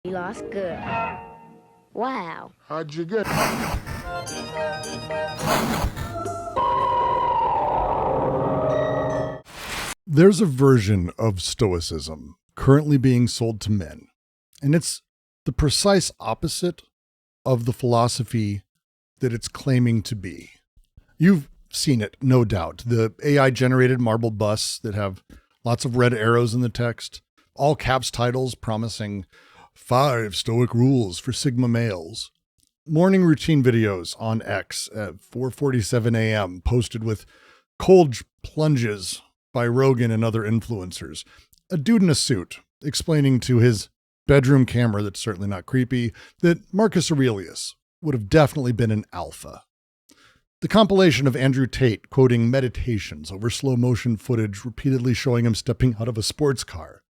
You lost good. Wow. How'd you get? There's a version of Stoicism currently being sold to men, and it's the precise opposite of the philosophy that it's claiming to be. You've seen it, no doubt. The AI-generated marble busts that have lots of red arrows in the text, all caps titles promising 5 Stoic rules for Sigma males. Morning routine videos on X at 4:47 a.m. posted with cold plunges by Rogan and other influencers. A dude in a suit explaining to his bedroom camera that's certainly not creepy that Marcus Aurelius would have definitely been an alpha. The compilation of Andrew Tate quoting meditations over slow motion footage repeatedly showing him stepping out of a sports car.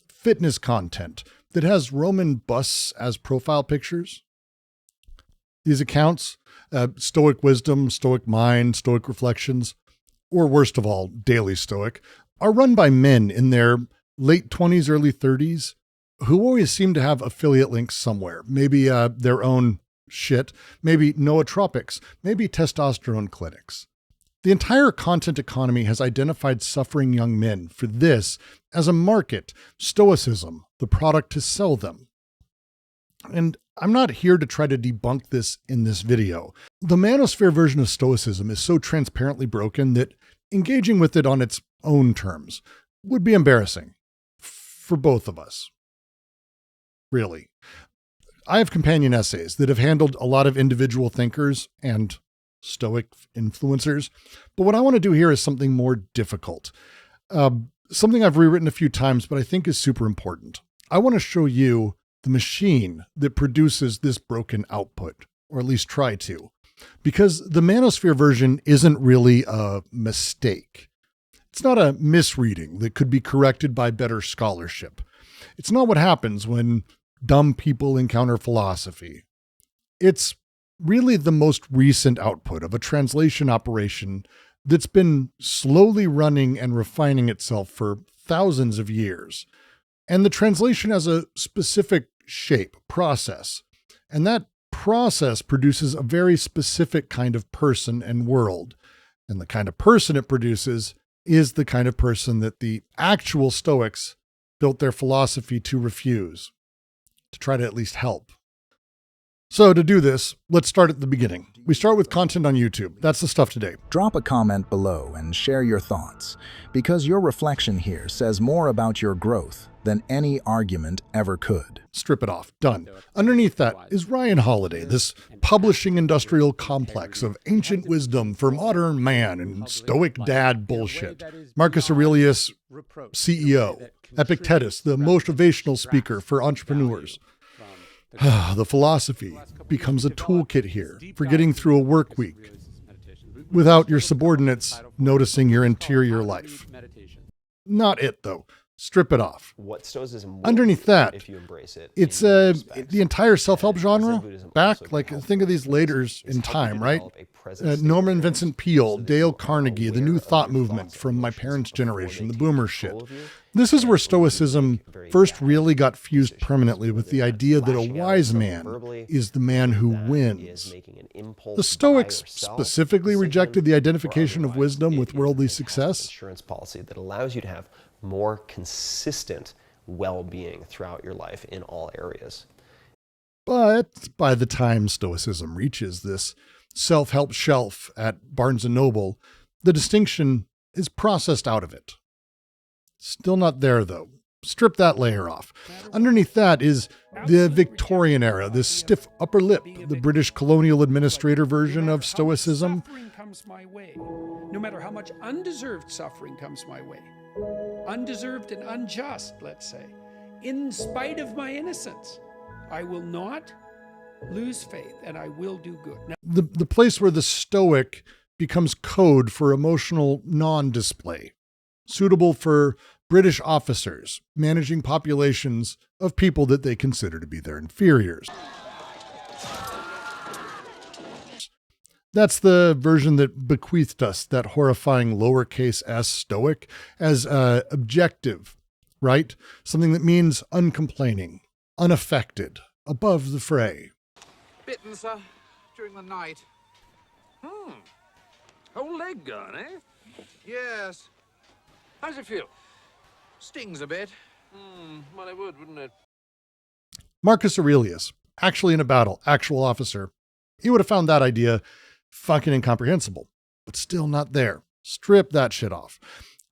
Fitness content that has Roman busts as profile pictures. These accounts, Stoic Wisdom, Stoic Mind, Stoic Reflections, or worst of all, Daily Stoic, are run by men in their late 20s, early 30s, who always seem to have affiliate links somewhere. Maybe their own shit, maybe nootropics, maybe testosterone clinics. The entire content economy has identified suffering young men for this as a market, Stoicism, the product to sell them. And I'm not here to try to debunk this in this video. The manosphere version of Stoicism is so transparently broken that engaging with it on its own terms would be embarrassing for both of us. Really. I have companion essays that have handled a lot of individual thinkers and Stoic influencers, but what I want to do here is something more difficult. Something I've rewritten a few times, but I think is super important. I want to show you the machine that produces this broken output, or at least try to, because the manosphere version isn't really a mistake. It's not a misreading that could be corrected by better scholarship. It's not what happens when dumb people encounter philosophy. It's really the most recent output of a translation operation that's been slowly running and refining itself for thousands of years. And the translation has a specific shape, process, and that process produces a very specific kind of person and world. And the kind of person it produces is the kind of person that the actual Stoics built their philosophy to refuse, to try to at least help. So to do this, let's start at the beginning. We start with content on YouTube. That's the stuff today. Drop a comment below and share your thoughts, because your reflection here says more about your growth than any argument ever could. Strip it off. Done. Underneath that is Ryan Holiday, this publishing industrial complex of ancient wisdom for modern man and Stoic dad bullshit. Marcus Aurelius, CEO. Epictetus, the motivational speaker for entrepreneurs. The philosophy becomes a toolkit here for getting through a work week without your subordinates noticing your interior life. Not it, though. Strip it off. What Stoicism Underneath that, if you embrace it, it's the entire self-help genre. Back, like, think of these laters in time, right? Norman Vincent Peale, Dale Carnegie, the New Thought movement from my parents' generation, the boomer shit. This is where Stoicism first really got fused permanently with the idea that a wise man is the man who wins. The Stoics specifically rejected the identification of wisdom with worldly success. Insurance policy that allows you to have more consistent well-being throughout your life in all areas. But by the time Stoicism reaches this self-help shelf at Barnes & Noble, the distinction is processed out of it. Still not there, though. Strip that layer off. Underneath that is the Victorian era, this stiff upper lip, the British colonial administrator version of Stoicism. Suffering comes my way, no matter how much undeserved suffering comes my way. Undeserved and unjust, let's say. In spite of my innocence, I will not lose faith and I will do good. Now, The place where the Stoic becomes code for emotional non-display, suitable for British officers managing populations of people that they consider to be their inferiors. That's the version that bequeathed us that horrifying lowercase s Stoic as objective, right? Something that means uncomplaining, unaffected, above the fray. Bitten, sir, during the night. Whole leg gone, eh? Yes. How's it feel? Stings a bit. Well, it would, wouldn't it? Marcus Aurelius, actually in a battle, actual officer, he would have found that idea fucking incomprehensible, but still not there. Strip that shit off.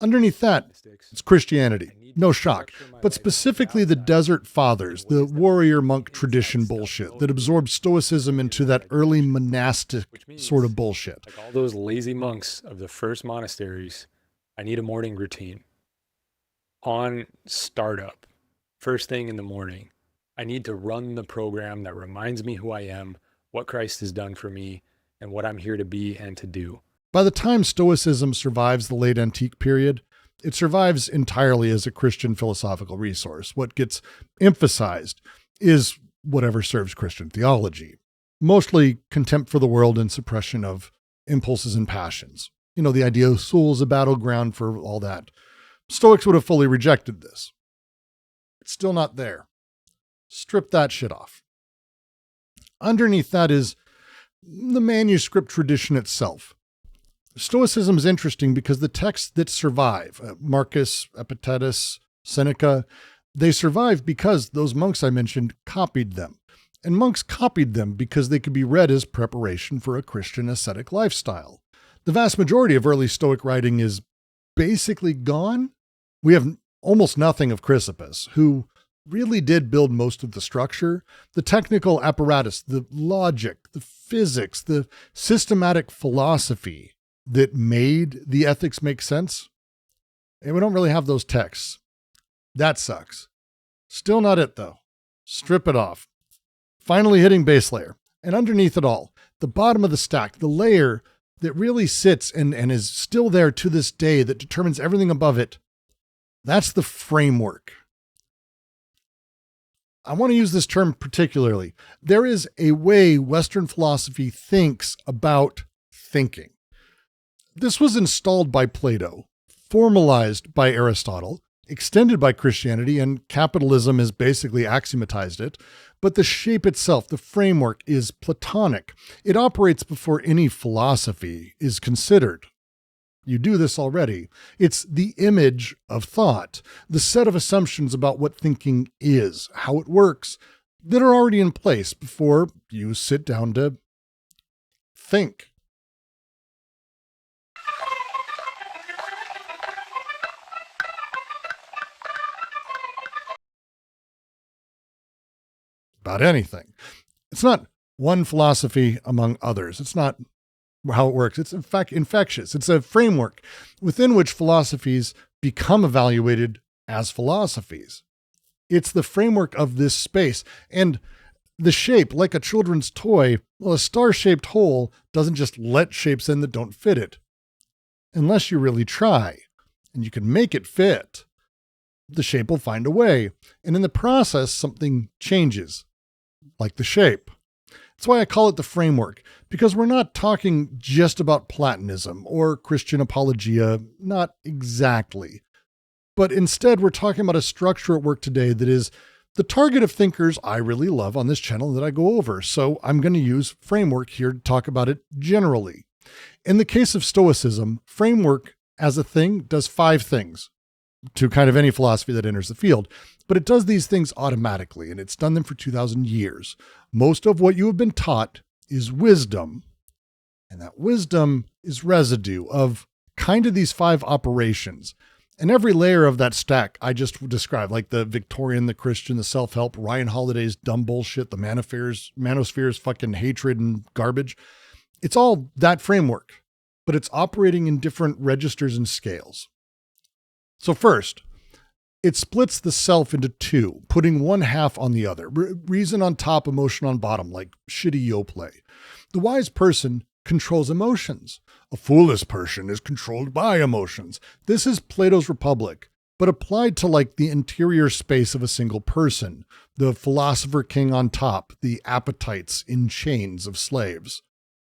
Underneath that, it's Christianity. No shock. But specifically the Desert Fathers, the warrior monk tradition bullshit that absorbed Stoicism into that early monastic sort of bullshit. Like all those lazy monks of the first monasteries, I need a morning routine. On startup, first thing in the morning, I need to run the program that reminds me who I am, what Christ has done for me, and what I'm here to be and to do. By the time Stoicism survives the late antique period, it survives entirely as a Christian philosophical resource. What gets emphasized is whatever serves Christian theology, mostly contempt for the world and suppression of impulses and passions. You know, the idea of soul is a battleground for all that. Stoics would have fully rejected this. It's still not there. Strip that shit off. Underneath that is the manuscript tradition itself. Stoicism is interesting because the texts that survive, Marcus, Epictetus, Seneca, they survive because those monks I mentioned copied them. And monks copied them because they could be read as preparation for a Christian ascetic lifestyle. The vast majority of early Stoic writing is basically gone. We have almost nothing of Chrysippus, who really did build most of the structure, the technical apparatus, the logic, the physics, the systematic philosophy that made the ethics make sense. And we don't really have those texts. That sucks. Still not it though. Strip it off. Finally hitting base layer. And underneath it all, the bottom of the stack, the layer that really sits and is still there to this day that determines everything above it, that's the framework. I want to use this term particularly. There is a way Western philosophy thinks about thinking. This was installed by Plato, formalized by Aristotle, extended by Christianity, and capitalism has basically axiomatized it. But the shape itself, the framework, is Platonic. It operates before any philosophy is considered. You do this already. It's the image of thought, the set of assumptions about what thinking is, how it works, that are already in place before you sit down to think. About anything. It's not one philosophy among others. It's not how it works. It's in fact infectious. It's a framework within which philosophies become evaluated as philosophies. It's the framework of this space. And the shape, like a children's toy, well, a star-shaped hole doesn't just let shapes in that don't fit it. Unless you really try, and you can make it fit, the shape will find a way. And in the process, something changes, like the shape. That's why I call it the framework, because we're not talking just about Platonism or Christian apologia, not exactly. But instead, we're talking about a structure at work today that is the target of thinkers I really love on this channel that I go over. So I'm going to use framework here to talk about it generally. In the case of Stoicism, framework as a thing does 5 things to kind of any philosophy that enters the field. But it does these things automatically, and it's done them for 2,000 years. Most of what you have been taught is wisdom, and that wisdom is residue of kind of these 5 operations. And every layer of that stack I just described, like the Victorian, the Christian, the self-help, Ryan Holiday's dumb bullshit, the manosphere's fucking hatred and garbage, it's all that framework, but it's operating in different registers and scales. So first, it splits the self into 2, putting one half on the other. Reason on top, emotion on bottom, like shitty yo play. The wise person controls emotions. A foolish person is controlled by emotions. This is Plato's Republic, but applied to like the interior space of a single person. The philosopher king on top, the appetites in chains of slaves.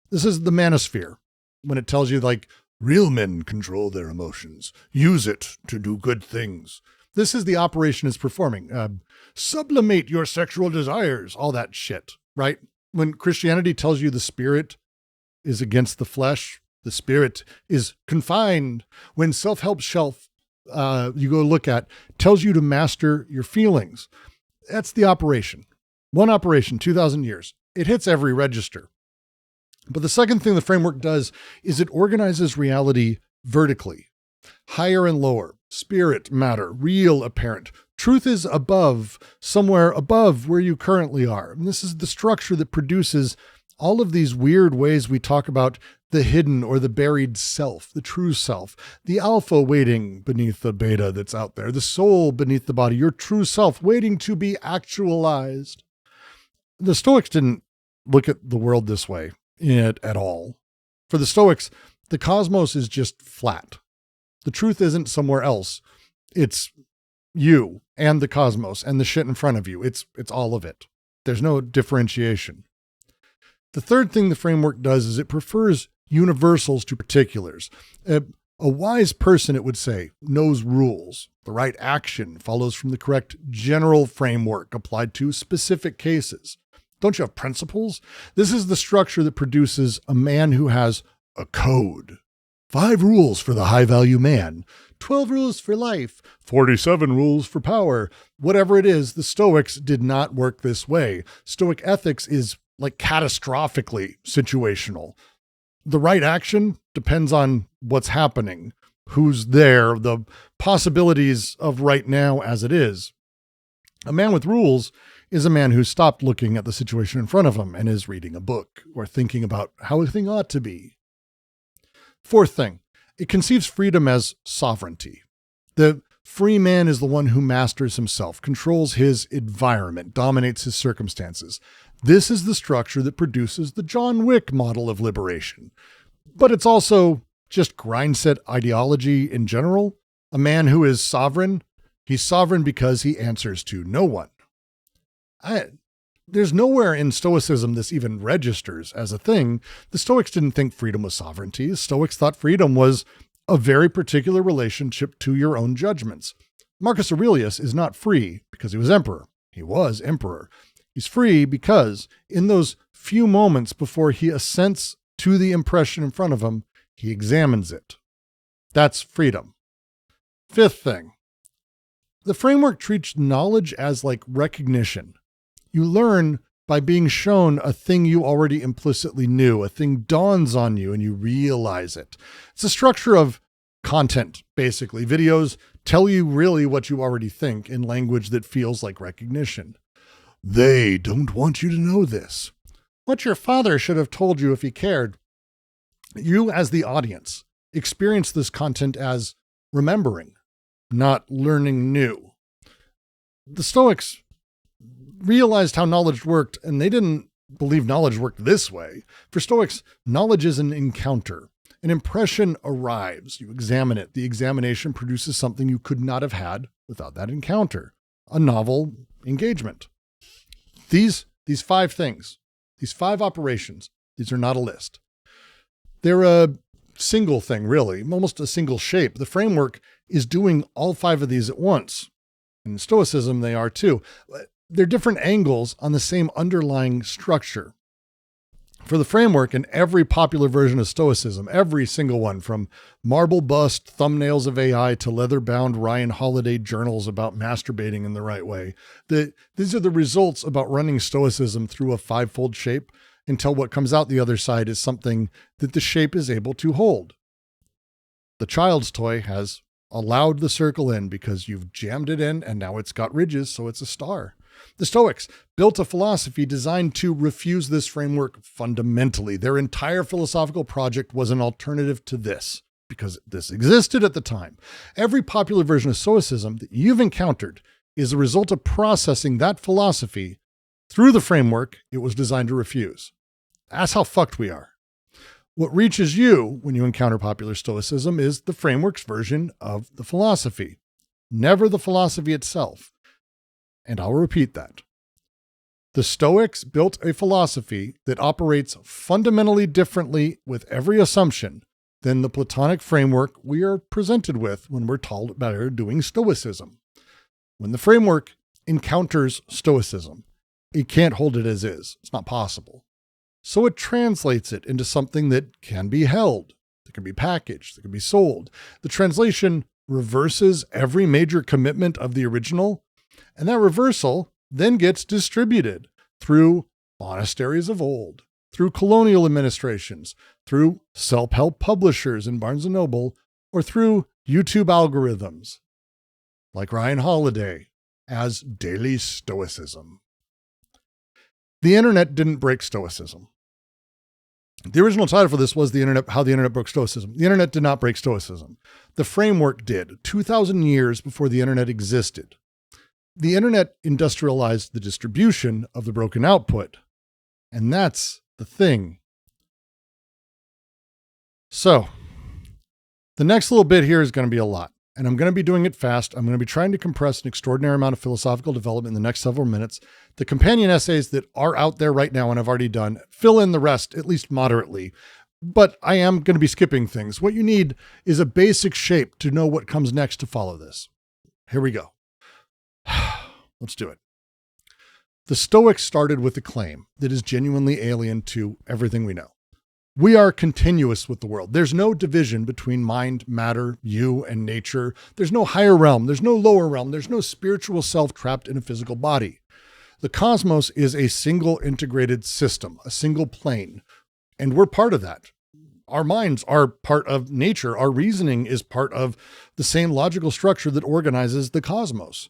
This is the manosphere, when it tells you like, real men control their emotions. Use it to do good things. This is the operation it's performing. Sublimate your sexual desires, all that shit, right? When Christianity tells you the spirit is against the flesh, the spirit is confined. When self-help shelf you go look at tells you to master your feelings, that's the operation. One operation, 2,000 years. It hits every register. But the second thing the framework does is it organizes reality vertically, higher and lower, spirit, matter, real, apparent. Truth is above, somewhere above where you currently are. And this is the structure that produces all of these weird ways we talk about the hidden or the buried self, the true self, the alpha waiting beneath the beta that's out there, the soul beneath the body, your true self waiting to be actualized. The Stoics didn't look at the world this way at all. For the Stoics, the cosmos is just flat. The truth isn't somewhere else. It's you and the cosmos and the shit in front of you. It's all of it. There's no differentiation. The third thing the framework does is it prefers universals to particulars. A wise person, it would say, knows rules. The right action follows from the correct general framework applied to specific cases. Don't you have principles? This is the structure that produces a man who has a code. 5 rules for the high-value man, 12 rules for life, 47 rules for power. Whatever it is, the Stoics did not work this way. Stoic ethics is like catastrophically situational. The right action depends on what's happening, who's there, the possibilities of right now as it is. A man with rules is a man who stopped looking at the situation in front of him and is reading a book or thinking about how a thing ought to be. Fourth thing, it conceives freedom as sovereignty. The free man is the one who masters himself, controls his environment, dominates his circumstances. This is the structure that produces the John Wick model of liberation. But it's also just grindset ideology in general. A man who is sovereign, he's sovereign because he answers to no one. There's nowhere in Stoicism this even registers as a thing. The Stoics didn't think freedom was sovereignty. The Stoics thought freedom was a very particular relationship to your own judgments. Marcus Aurelius is not free because he was emperor. He was emperor. He's free because in those few moments before he assents to the impression in front of him, he examines it. That's freedom. Fifth thing, the framework treats knowledge as like recognition. You learn by being shown a thing you already implicitly knew. A thing dawns on you and you realize it. It's a structure of content, basically. Videos tell you really what you already think in language that feels like recognition. They don't want you to know this. What your father should have told you if he cared. You, as the audience, experience this content as remembering, not learning new. The Stoics realized how knowledge worked, and they didn't believe knowledge worked this way. For Stoics, knowledge is an encounter. An impression arrives. You examine it. The examination produces something you could not have had without that encounter. A novel engagement. These 5 things, these 5 operations, these are not a list. They're a single thing, really, almost a single shape. The framework is doing all 5 of these at once. In Stoicism, they are too. They're different angles on the same underlying structure. For the framework, in every popular version of Stoicism, every single one, from marble bust thumbnails of AI to leather-bound Ryan Holiday journals about masturbating in the right way, these are the results about running Stoicism through a 5-fold shape until what comes out the other side is something that the shape is able to hold. The child's toy has allowed the circle in because you've jammed it in and now it's got ridges, so it's a star. The Stoics built a philosophy designed to refuse this framework fundamentally. Their entire philosophical project was an alternative to this, because this existed at the time. Every popular version of Stoicism that you've encountered is a result of processing that philosophy through the framework it was designed to refuse. That's how fucked we are. What reaches you when you encounter popular Stoicism is the framework's version of the philosophy, never the philosophy itself. And I'll repeat that. The Stoics built a philosophy that operates fundamentally differently with every assumption than the Platonic framework we are presented with when we're told about doing Stoicism. When the framework encounters Stoicism, it can't hold it as is. It's not possible. So it translates it into something that can be held, that can be packaged, that can be sold. The translation reverses every major commitment of the original, and that reversal then gets distributed through monasteries of old, through colonial administrations, through self-help publishers in Barnes & Noble, or through YouTube algorithms, like Ryan Holiday, as daily Stoicism. The internet didn't break Stoicism. The original title for this was How the Internet Broke Stoicism. The internet did not break Stoicism. The framework did, 2,000 years before the internet existed. The internet industrialized the distribution of the broken output. And that's the thing. So, the next little bit here is going to be a lot. And I'm going to be doing it fast. I'm going to be trying to compress an extraordinary amount of philosophical development in the next several minutes. The companion essays that are out there right now and I've already done fill in the rest, at least moderately. But I am going to be skipping things. What you need is a basic shape to know what comes next to follow this. Here we go. Let's do it. The Stoics started with a claim that is genuinely alien to everything we know. We are continuous with the world. There's no division between mind, matter, you, and nature. There's no higher realm. There's no lower realm. There's no spiritual self trapped in a physical body. The cosmos is a single integrated system, a single plane, and we're part of that. Our minds are part of nature. Our reasoning is part of the same logical structure that organizes the cosmos.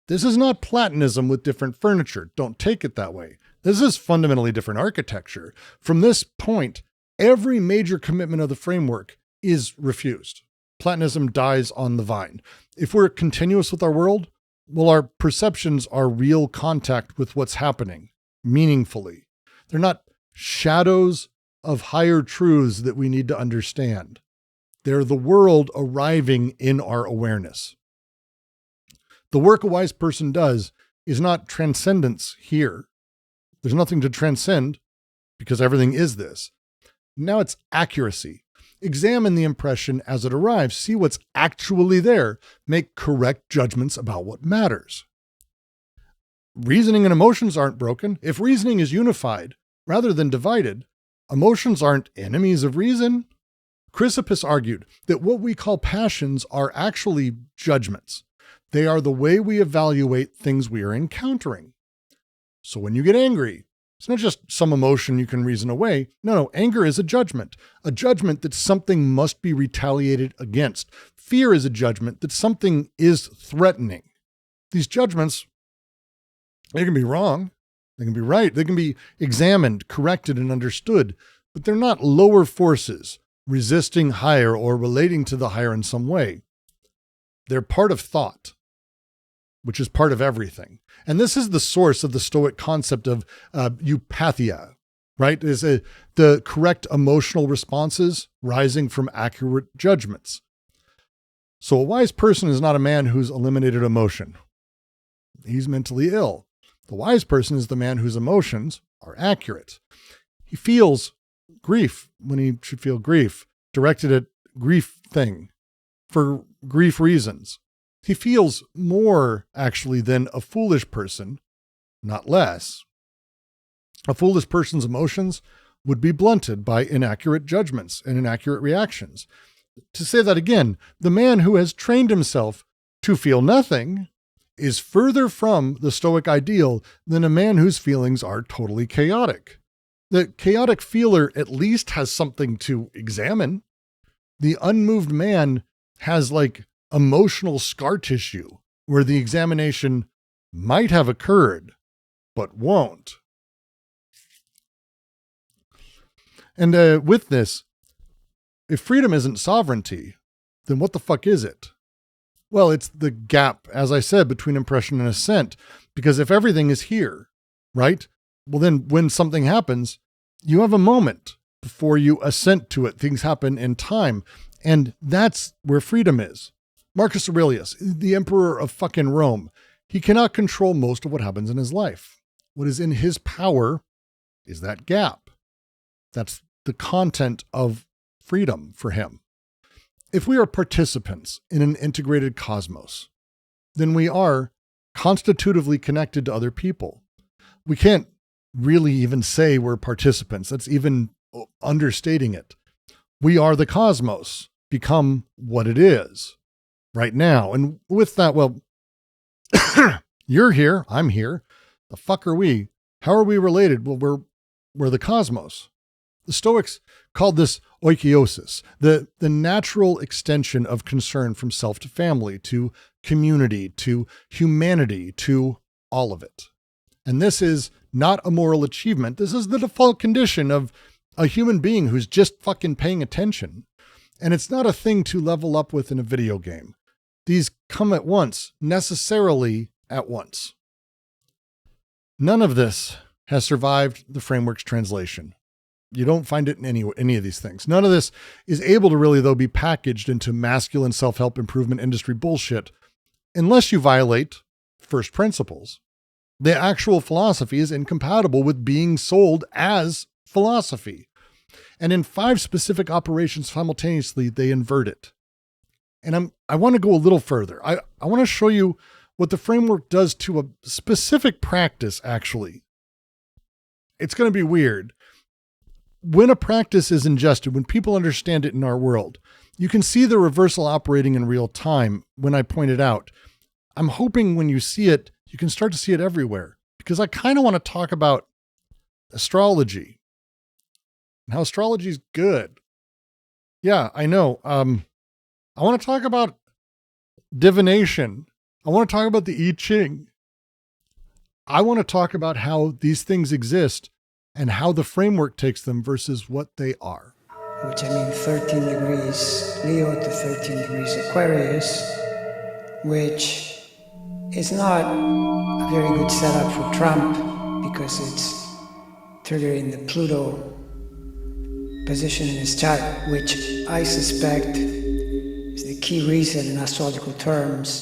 This is not Platonism with different furniture. Don't take it that way. This is fundamentally different architecture. From this point, every major commitment of the framework is refused. Platonism dies on the vine. If we're continuous with our world, well, our perceptions are real contact with what's happening meaningfully. They're not shadows of higher truths that we need to understand. They're the world arriving in our awareness. The work a wise person does is not transcendence here. There's nothing to transcend because everything is this. Now it's accuracy. Examine the impression as it arrives. See what's actually there. Make correct judgments about what matters. Reasoning and emotions aren't broken. If reasoning is unified rather than divided, emotions aren't enemies of reason. Chrysippus argued that what we call passions are actually judgments. They are the way we evaluate things we are encountering. So when you get angry, it's not just some emotion you can reason away. No, anger is a judgment that something must be retaliated against. Fear is a judgment that something is threatening. These judgments, they can be wrong, they can be right, they can be examined, corrected, and understood, but they're not lower forces resisting higher or relating to the higher in some way. They're part of thought, which is part of everything. And this is the source of the Stoic concept of eupathia, right? Is the correct emotional responses rising from accurate judgments. So a wise person is not a man who's eliminated emotion. He's mentally ill. The wise person is the man whose emotions are accurate. He feels grief when he should feel grief, directed at grief thing for grief reasons. He feels more, actually, than a foolish person, not less. A foolish person's emotions would be blunted by inaccurate judgments and inaccurate reactions. To say that again, the man who has trained himself to feel nothing is further from the Stoic ideal than a man whose feelings are totally chaotic. The chaotic feeler at least has something to examine. The unmoved man has emotional scar tissue where the examination might have occurred, but won't. And with this, if freedom isn't sovereignty, then what the fuck is it? Well, it's the gap, as I said, between impression and assent. Because if everything is here, right? Well, then when something happens, you have a moment before you assent to it. Things happen in time. And that's where freedom is. Marcus Aurelius, the emperor of fucking Rome, he cannot control most of what happens in his life. What is in his power is that gap. That's the content of freedom for him. If we are participants in an integrated cosmos, then we are constitutively connected to other people. We can't really even say we're participants. That's even understating it. We are the cosmos, become what it is right now. And with that, well, you're here, I'm here. The fuck are we? How are we related? Well, we're the cosmos. The Stoics called this oikeiosis, the natural extension of concern from self to family, to community, to humanity, to all of it. And this is not a moral achievement. This is the default condition of a human being who's just fucking paying attention. And it's not a thing to level up with in a video game. These come at once, necessarily at once. None of this has survived the framework's translation. You don't find it in any of these things. None of this is able to really, though, be packaged into masculine self-help improvement industry bullshit unless you violate first principles. The actual philosophy is incompatible with being sold as philosophy. And in 5 specific operations simultaneously, they invert it. And I want to go a little further. I want to show you what the framework does to a specific practice, actually. It's going to be weird. When a practice is ingested, when people understand it in our world, you can see the reversal operating in real time when I point it out. I'm hoping when you see it, you can start to see it everywhere, because I kind of want to talk about astrology and how astrology is good. Yeah, I know. I want to talk about divination. I want to talk about the I Ching. I want to talk about how these things exist and how the framework takes them versus what they are. Which I mean 13 degrees Leo to 13 degrees Aquarius, which is not a very good setup for Trump because it's triggering the Pluto position in his chart, which I suspect is the key reason in astrological terms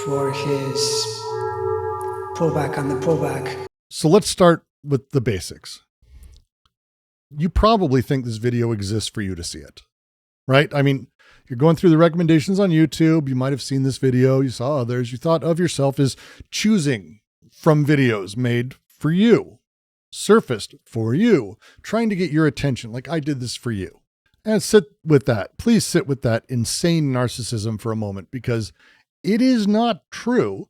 for his pullback on the pullback. So let's start with the basics. You probably think this video exists for you to see it, right? I mean, you're going through the recommendations on YouTube. You might have seen this video. You saw others. You thought of yourself as choosing from videos made for you, surfaced for you, trying to get your attention. Like I did this for you. And sit with that. Please sit with that insane narcissism for a moment, because it is not true.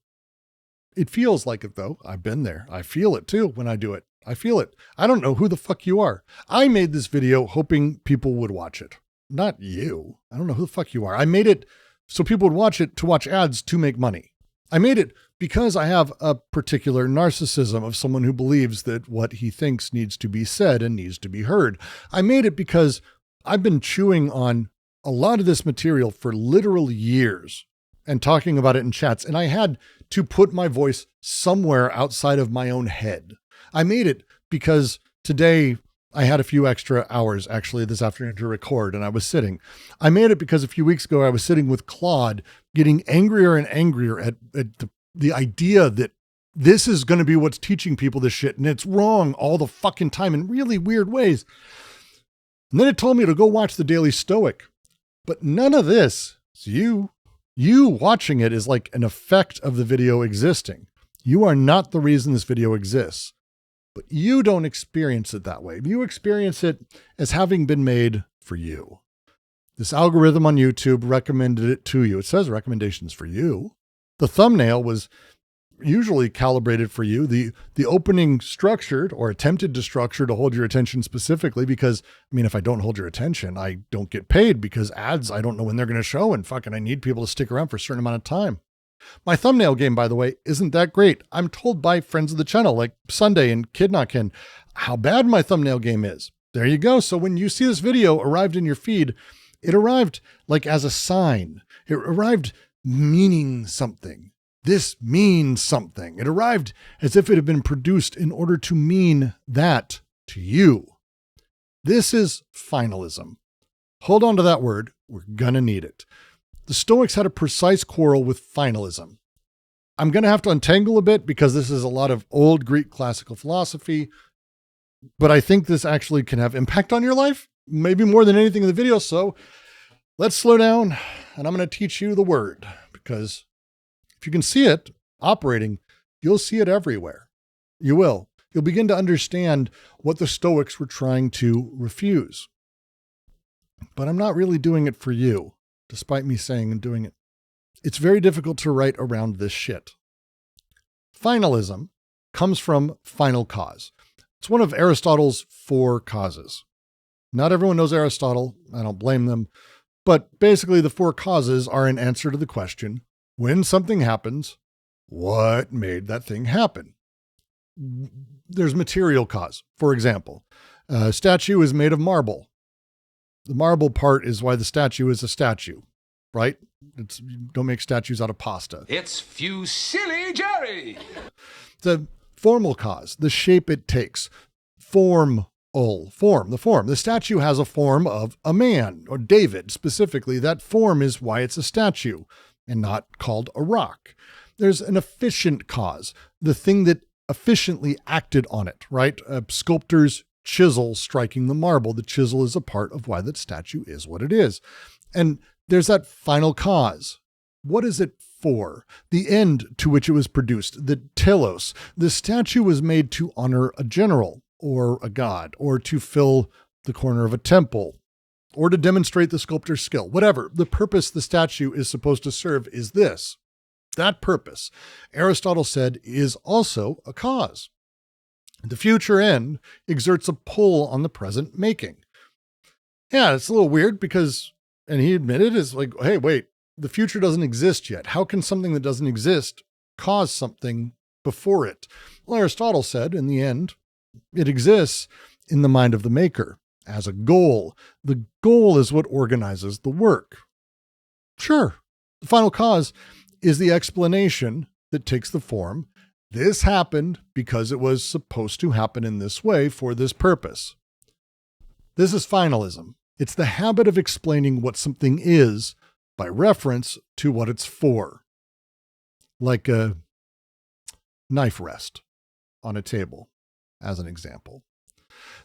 It feels like it, though. I've been there. I feel it too when I do it. I feel it. I don't know who the fuck you are. I made this video hoping people would watch it. Not you. I don't know who the fuck you are. I made it so people would watch it to watch ads to make money. I made it because I have a particular narcissism of someone who believes that what he thinks needs to be said and needs to be heard. I made it because I've been chewing on a lot of this material for literal years and talking about it in chats, and I had to put my voice somewhere outside of my own head. I made it because today I had a few extra hours actually this afternoon to record, and I was sitting. I made it because a few weeks ago I was sitting with Claude getting angrier and angrier at the idea that this is going to be what's teaching people this shit, and it's wrong all the fucking time in really weird ways. And then it told me to go watch The Daily Stoic. But none of this, you watching it is like an effect of the video existing. You are not the reason this video exists. But you don't experience it that way. You experience it as having been made for you. This algorithm on YouTube recommended it to you. It says recommendations for you. The thumbnail was usually calibrated for you. The opening structured or attempted to structure to hold your attention specifically, because I mean, if I don't hold your attention, I don't get paid, because ads, I don't know when they're going to show, and fucking I need people to stick around for a certain amount of time. My thumbnail game, by the way, isn't that great. I'm told by friends of the channel like Sunday and Kidnakin how bad my thumbnail game is. There you go. So when you see this video arrived in your feed, it arrived like as a sign. It arrived meaning something. This means something. It arrived as if it had been produced in order to mean that to you. This is finalism. Hold on to that word. We're gonna need it. The Stoics had a precise quarrel with finalism. I'm going to have to untangle a bit because this is a lot of old Greek classical philosophy, but I think this actually can have impact on your life, maybe more than anything in the video. So let's slow down, and I'm going to teach you the word, because if you can see it, operating, you'll see it everywhere. You will. You'll begin to understand what the Stoics were trying to refuse. But I'm not really doing it for you, despite me saying I'm doing it. It's very difficult to write around this shit. Finalism comes from final cause. It's one of Aristotle's 4 causes. Not everyone knows Aristotle. I don't blame them. But basically, the 4 causes are an answer to the question, when something happens, what made that thing happen? There's material cause. For example, a statue is made of marble. The marble part is why the statue is a statue, right? You don't make statues out of pasta. It's Fusilli Jerry! The formal cause, the shape it takes. Form. The statue has a form of a man, or David specifically. That form is why it's a statue and not called a rock. There's an efficient cause, the thing that efficiently acted on it, right? A sculptor's chisel striking the marble. The chisel is a part of why that statue is what it is. And there's that final cause. What is it for? The end to which it was produced, the telos. The statue was made to honor a general or a god, or to fill the corner of a temple, or to demonstrate the sculptor's skill. Whatever. The purpose the statue is supposed to serve is this. That purpose, Aristotle said, is also a cause. The future end exerts a pull on the present making. Yeah, it's a little weird because, and he admitted, it's like, hey, wait, the future doesn't exist yet. How can something that doesn't exist cause something before it? Well, Aristotle said, in the end, it exists in the mind of the maker as a goal. The goal is what organizes the work. Sure, the final cause is the explanation that takes the form. This happened because it was supposed to happen in this way for this purpose. This is finalism. It's the habit of explaining what something is by reference to what it's for. Like a knife rest on a table, as an example.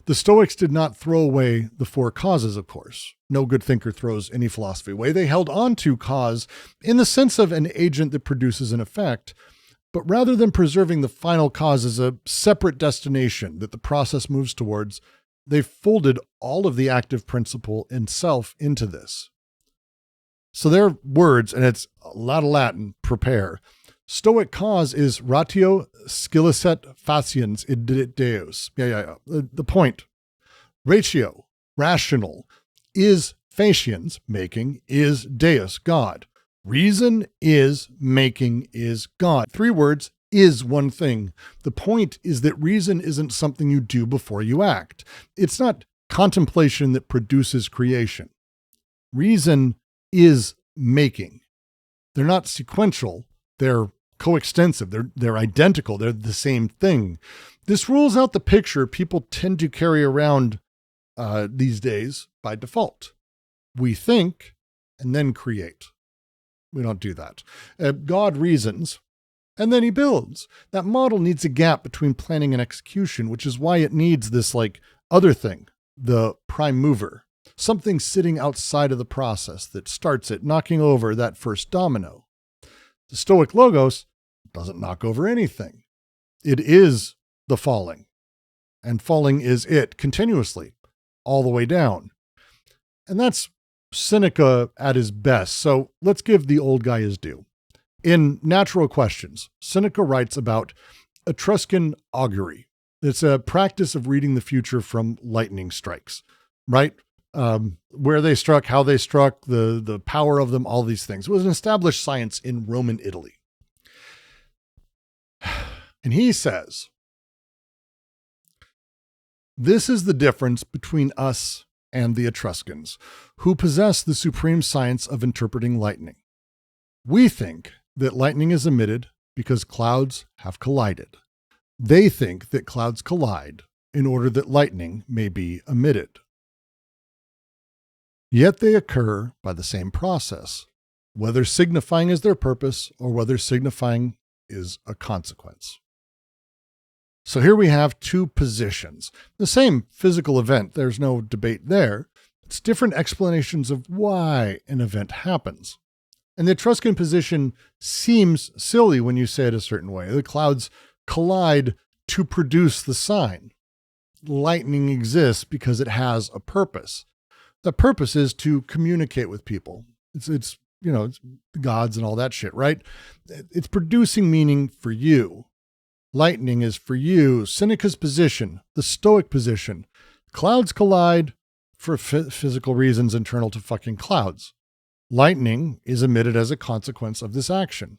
The Stoics did not throw away the 4 causes, of course. No good thinker throws any philosophy away. They held on to cause in the sense of an agent that produces an effect, but rather than preserving the final cause as a separate destination that the process moves towards, they folded all of the active principle and self into this. So their words, and it's a lot of Latin, prepare. Stoic cause is ratio scilicet faciens id deus. The point. Ratio, rational, is faciens, making, is deus, God. Reason is making, is God. 3 words, is one thing. The point is that reason isn't something you do before you act. It's not contemplation that produces creation. Reason is making. They're not sequential. They're coextensive. They're identical. They're the same thing. This rules out the picture people tend to carry around these days by default. We think and then create. We don't do that. God reasons and then he builds. That model needs a gap between planning and execution, which is why it needs this other thing, the prime mover, something sitting outside of the process that starts it, knocking over that first domino. The Stoic logos doesn't knock over anything. It is the falling, and falling is it continuously, all the way down. And that's Seneca at his best. So let's give the old guy his due. In Natural Questions, Seneca writes about Etruscan augury. It's a practice of reading the future from lightning strikes, right? Where they struck, how they struck, the power of them, all these things. It was an established science in Roman Italy. And he says, this is the difference between us and the Etruscans, who possess the supreme science of interpreting lightning. We think that lightning is emitted because clouds have collided. They think that clouds collide in order that lightning may be emitted. Yet they occur by the same process, whether signifying is their purpose or whether signifying is a consequence. So here we have 2 positions. The same physical event, there's no debate there. It's different explanations of why an event happens. And the Etruscan position seems silly when you say it a certain way. The clouds collide to produce the sign. Lightning exists because it has a purpose. The purpose is to communicate with people. It's gods and all that shit, right? It's producing meaning for you. Lightning is for you. Seneca's position, the Stoic position. Clouds collide for physical reasons internal to fucking clouds. Lightning is emitted as a consequence of this action.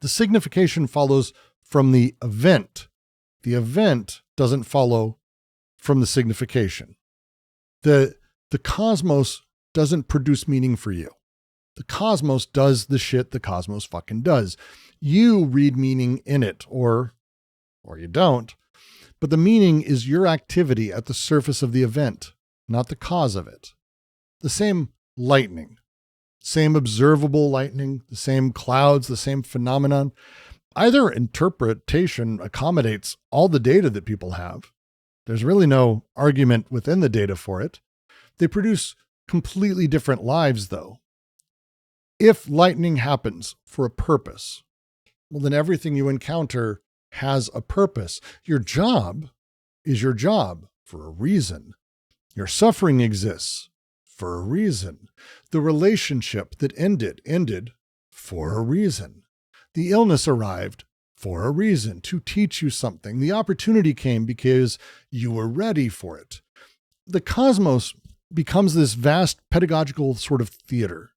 The signification follows from the event. The event doesn't follow from the signification. The cosmos doesn't produce meaning for you. The cosmos does the shit the cosmos fucking does. You read meaning in it, or you don't. But the meaning is your activity at the surface of the event, not the cause of it. The same lightning, same observable lightning, the same clouds, the same phenomenon. Either interpretation accommodates all the data that people have. There's really no argument within the data for it. They produce completely different lives, though. If lightning happens for a purpose, well, then everything you encounter has a purpose. Your job is your job for a reason. Your suffering exists for a reason. The relationship that ended for a reason. The illness arrived for a reason, to teach you something. The opportunity came because you were ready for it. The cosmos becomes this vast pedagogical sort of theater,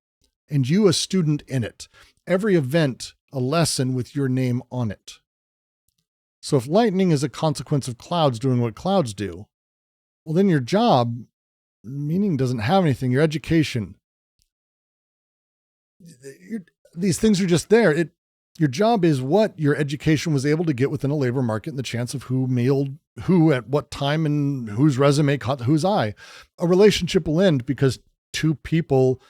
and you a student in it. Every event a lesson with your name on it. So if lightning is a consequence of clouds doing what clouds do, well, then your job, meaning doesn't have anything. Your education, these things are just there. Your job is what your education was able to get within a labor market and the chance of who mailed who at what time and whose resume caught whose eye. A relationship will end because two people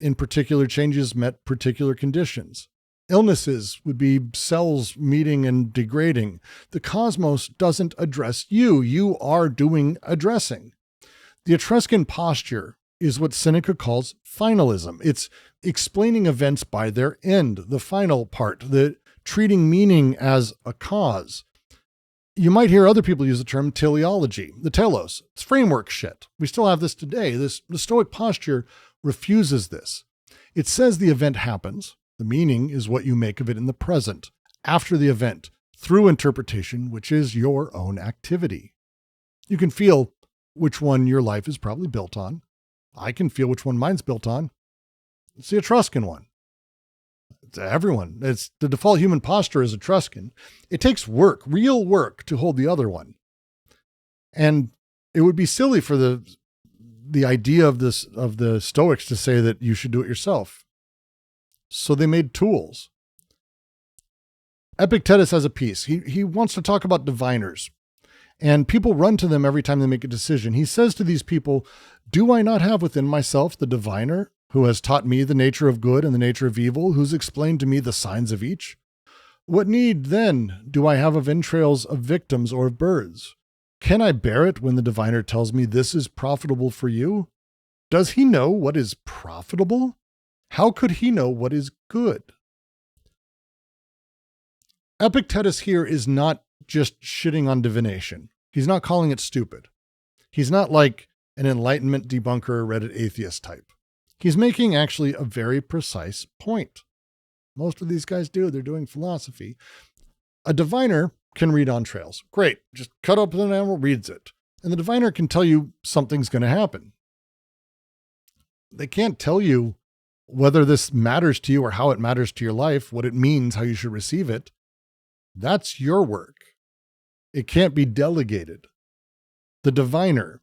in particular changes met particular conditions. Illnesses would be cells meeting and degrading. The cosmos doesn't address you. You are doing addressing. The Etruscan posture is what Seneca calls finalism. It's explaining events by their end, the final part, the treating meaning as a cause. You might hear other people use the term teleology, the telos. It's framework shit. We still have this today. The Stoic posture refuses this. It says the event happens. The meaning is what you make of it in the present, after the event, through interpretation, which is your own activity. You can feel which one your life is probably built on. I can feel which one mine's built on. It's the Etruscan one. It's everyone. It's the default human posture is Etruscan. It takes work, real work, to hold the other one. And it would be silly for the idea of the Stoics to say that you should do it yourself. So they made tools. Epictetus has a piece. He wants to talk about diviners. And people run to them every time they make a decision. He says to these people, do I not have within myself the diviner who has taught me the nature of good and the nature of evil, who's explained to me the signs of each? What need, then, do I have of entrails of victims or of birds? Can I bear it when the diviner tells me this is profitable for you? Does he know what is profitable? How could he know what is good? Epictetus here is not just shitting on divination. He's not calling it stupid. He's not like an Enlightenment debunker Reddit atheist type. He's making actually a very precise point. Most of these guys do. They're doing philosophy. A diviner can read on trails. Great. Just cut up an animal, reads it. And the diviner can tell you something's going to happen. They can't tell you whether this matters to you or how it matters to your life, what it means, how you should receive it. That's your work. It can't be delegated. The diviner,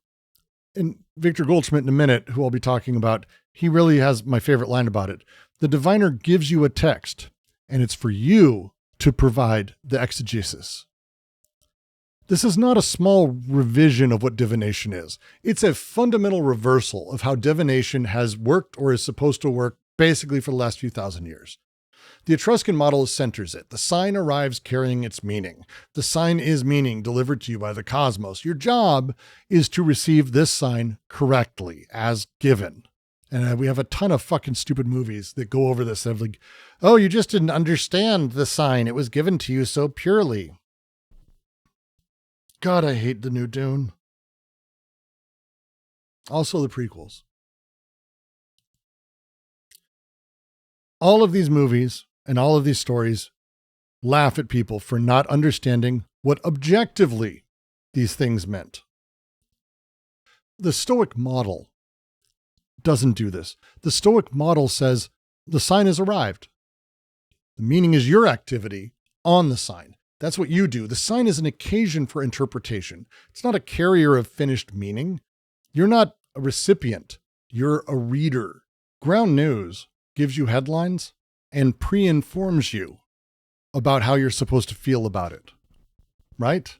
and Victor Goldschmidt in a minute, who I'll be talking about, he really has my favorite line about it. The diviner gives you a text, and it's for you to provide the exegesis. This is not a small revision of what divination is. It's a fundamental reversal of how divination has worked or is supposed to work basically for the last few thousand years. The Etruscan model centers it. The sign arrives carrying its meaning. The sign is meaning delivered to you by the cosmos. Your job is to receive this sign correctly, as given. And we have a ton of fucking stupid movies that go over this. Of like, oh, you just didn't understand the sign. It was given to you so purely. God, I hate the new Dune. Also the prequels. All of these movies and all of these stories laugh at people for not understanding what objectively these things meant. The Stoic model doesn't do this. The Stoic model says the sign has arrived. The meaning is your activity on the sign. That's what you do. The sign is an occasion for interpretation. It's not a carrier of finished meaning. You're not a recipient. You're a reader. Ground News gives you headlines and pre-informs you about how you're supposed to feel about it, right?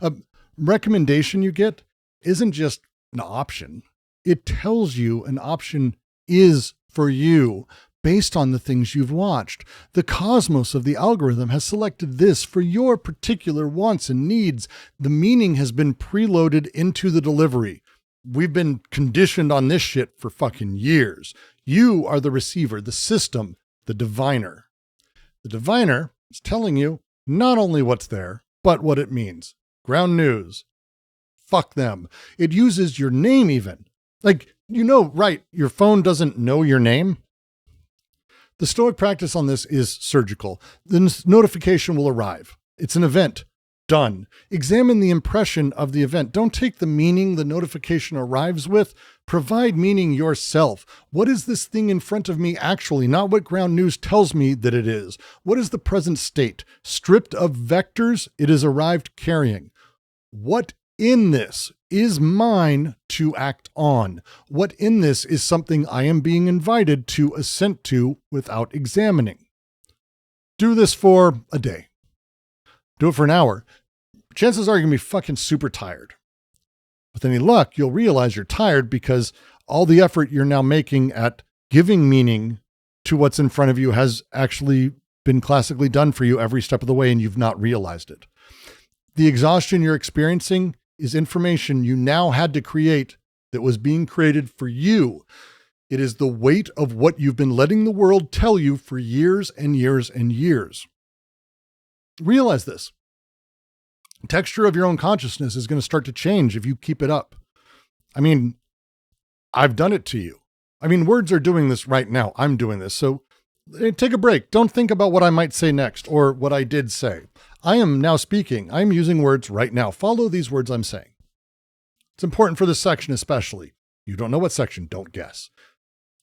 A recommendation you get isn't just an option. It tells you an option is for you based on the things you've watched. The cosmos of the algorithm has selected this for your particular wants and needs. The meaning has been preloaded into the delivery. We've been conditioned on this shit for fucking years. You are the receiver, the system, the diviner. The diviner is telling you not only what's there, but what it means. Ground News. Fuck them. It uses your name even. Like, you know, right, your phone doesn't know your name. The Stoic practice on this is surgical. The notification will arrive. It's an event. Done. Examine the impression of the event. Don't take the meaning the notification arrives with. Provide meaning yourself. What is this thing in front of me actually? Not what Ground News tells me that it is. What is the present state? Stripped of vectors, it has arrived carrying. What in this is mine to act on? What in this is something I am being invited to assent to without examining? Do this for a day. Do it for an hour. Chances are you're going to be fucking super tired. With any luck, you'll realize you're tired because all the effort you're now making at giving meaning to what's in front of you has actually been classically done for you every step of the way, and you've not realized it. The exhaustion you're experiencing is information you now had to create that was being created for you. It is the weight of what you've been letting the world tell you for years and years and years. Realize this. The texture of your own consciousness is going to start to change if you keep it up. I mean, I've done it to you. I mean, words are doing this right now. I'm doing this. So take a break. Don't think about what I might say next or what I did say. I am now speaking. I'm using words right now. Follow these words I'm saying. It's important for this section especially. You don't know what section, don't guess.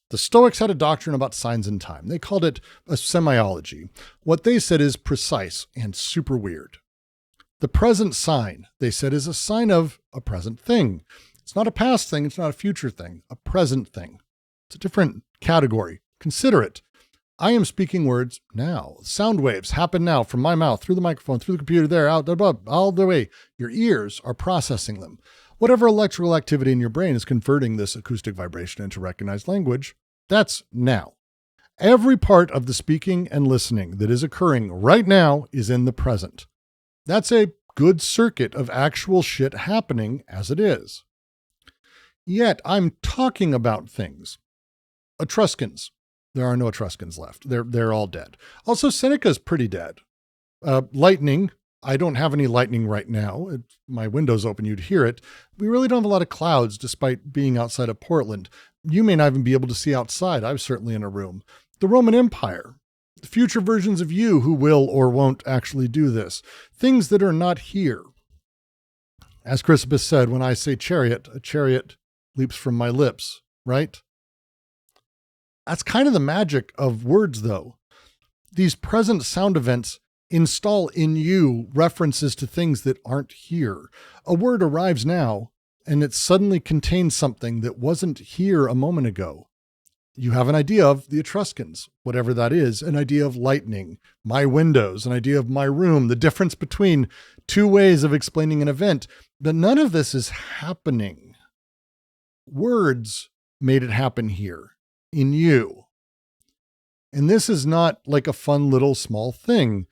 The Stoics had a doctrine about signs and time. They called it a semiology. What they said is precise and super weird. The present sign, they said, is a sign of a present thing. It's not a past thing. It's not a future thing. A present thing. It's a different category. Consider it. I am speaking words now. Sound waves happen now from my mouth, through the microphone, through the computer, there, out, above, all the way. Your ears are processing them. Whatever electrical activity in your brain is converting this acoustic vibration into recognized language, that's now. Every part of the speaking and listening that is occurring right now is in the present. That's a good circuit of actual shit happening as it is. Yet I'm talking about things. Etruscans. There are no Etruscans left. They're all dead. Also, Seneca's pretty dead. Lightning. I don't have any lightning right now. My window's open, you'd hear it. We really don't have a lot of clouds despite being outside of Portland. You may not even be able to see outside. I'm certainly in a room. The Roman Empire. Future versions of you who will or won't actually do this. Things that are not here. As Chrysippus said, when I say chariot, a chariot leaps from my lips, right? That's kind of the magic of words, though. These present sound events install in you references to things that aren't here. A word arrives now, and it suddenly contains something that wasn't here a moment ago. You have an idea of the Etruscans, whatever that is, an idea of lightning, my windows, an idea of my room, the difference between two ways of explaining an event. But none of this is happening. Words made it happen here, in you. And this is not like a fun little small thing.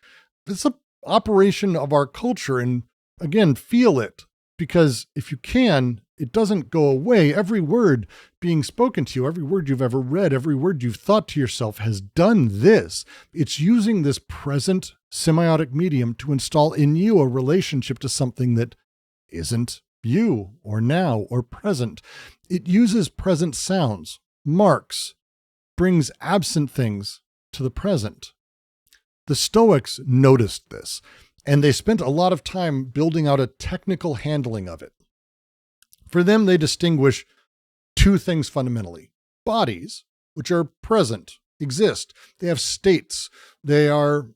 It's an operation of our culture. And again, feel it, because if you can, It doesn't go away. Every word being spoken to you, every word you've ever read, every word you've thought to yourself has done this. It's using this present semiotic medium to install in you a relationship to something that isn't you or now or present. It uses present sounds, marks, brings absent things to the present. The Stoics noticed this, and they spent a lot of time building out a technical handling of it. For them, they distinguish two things fundamentally. Bodies, which are present, exist. They have states. They are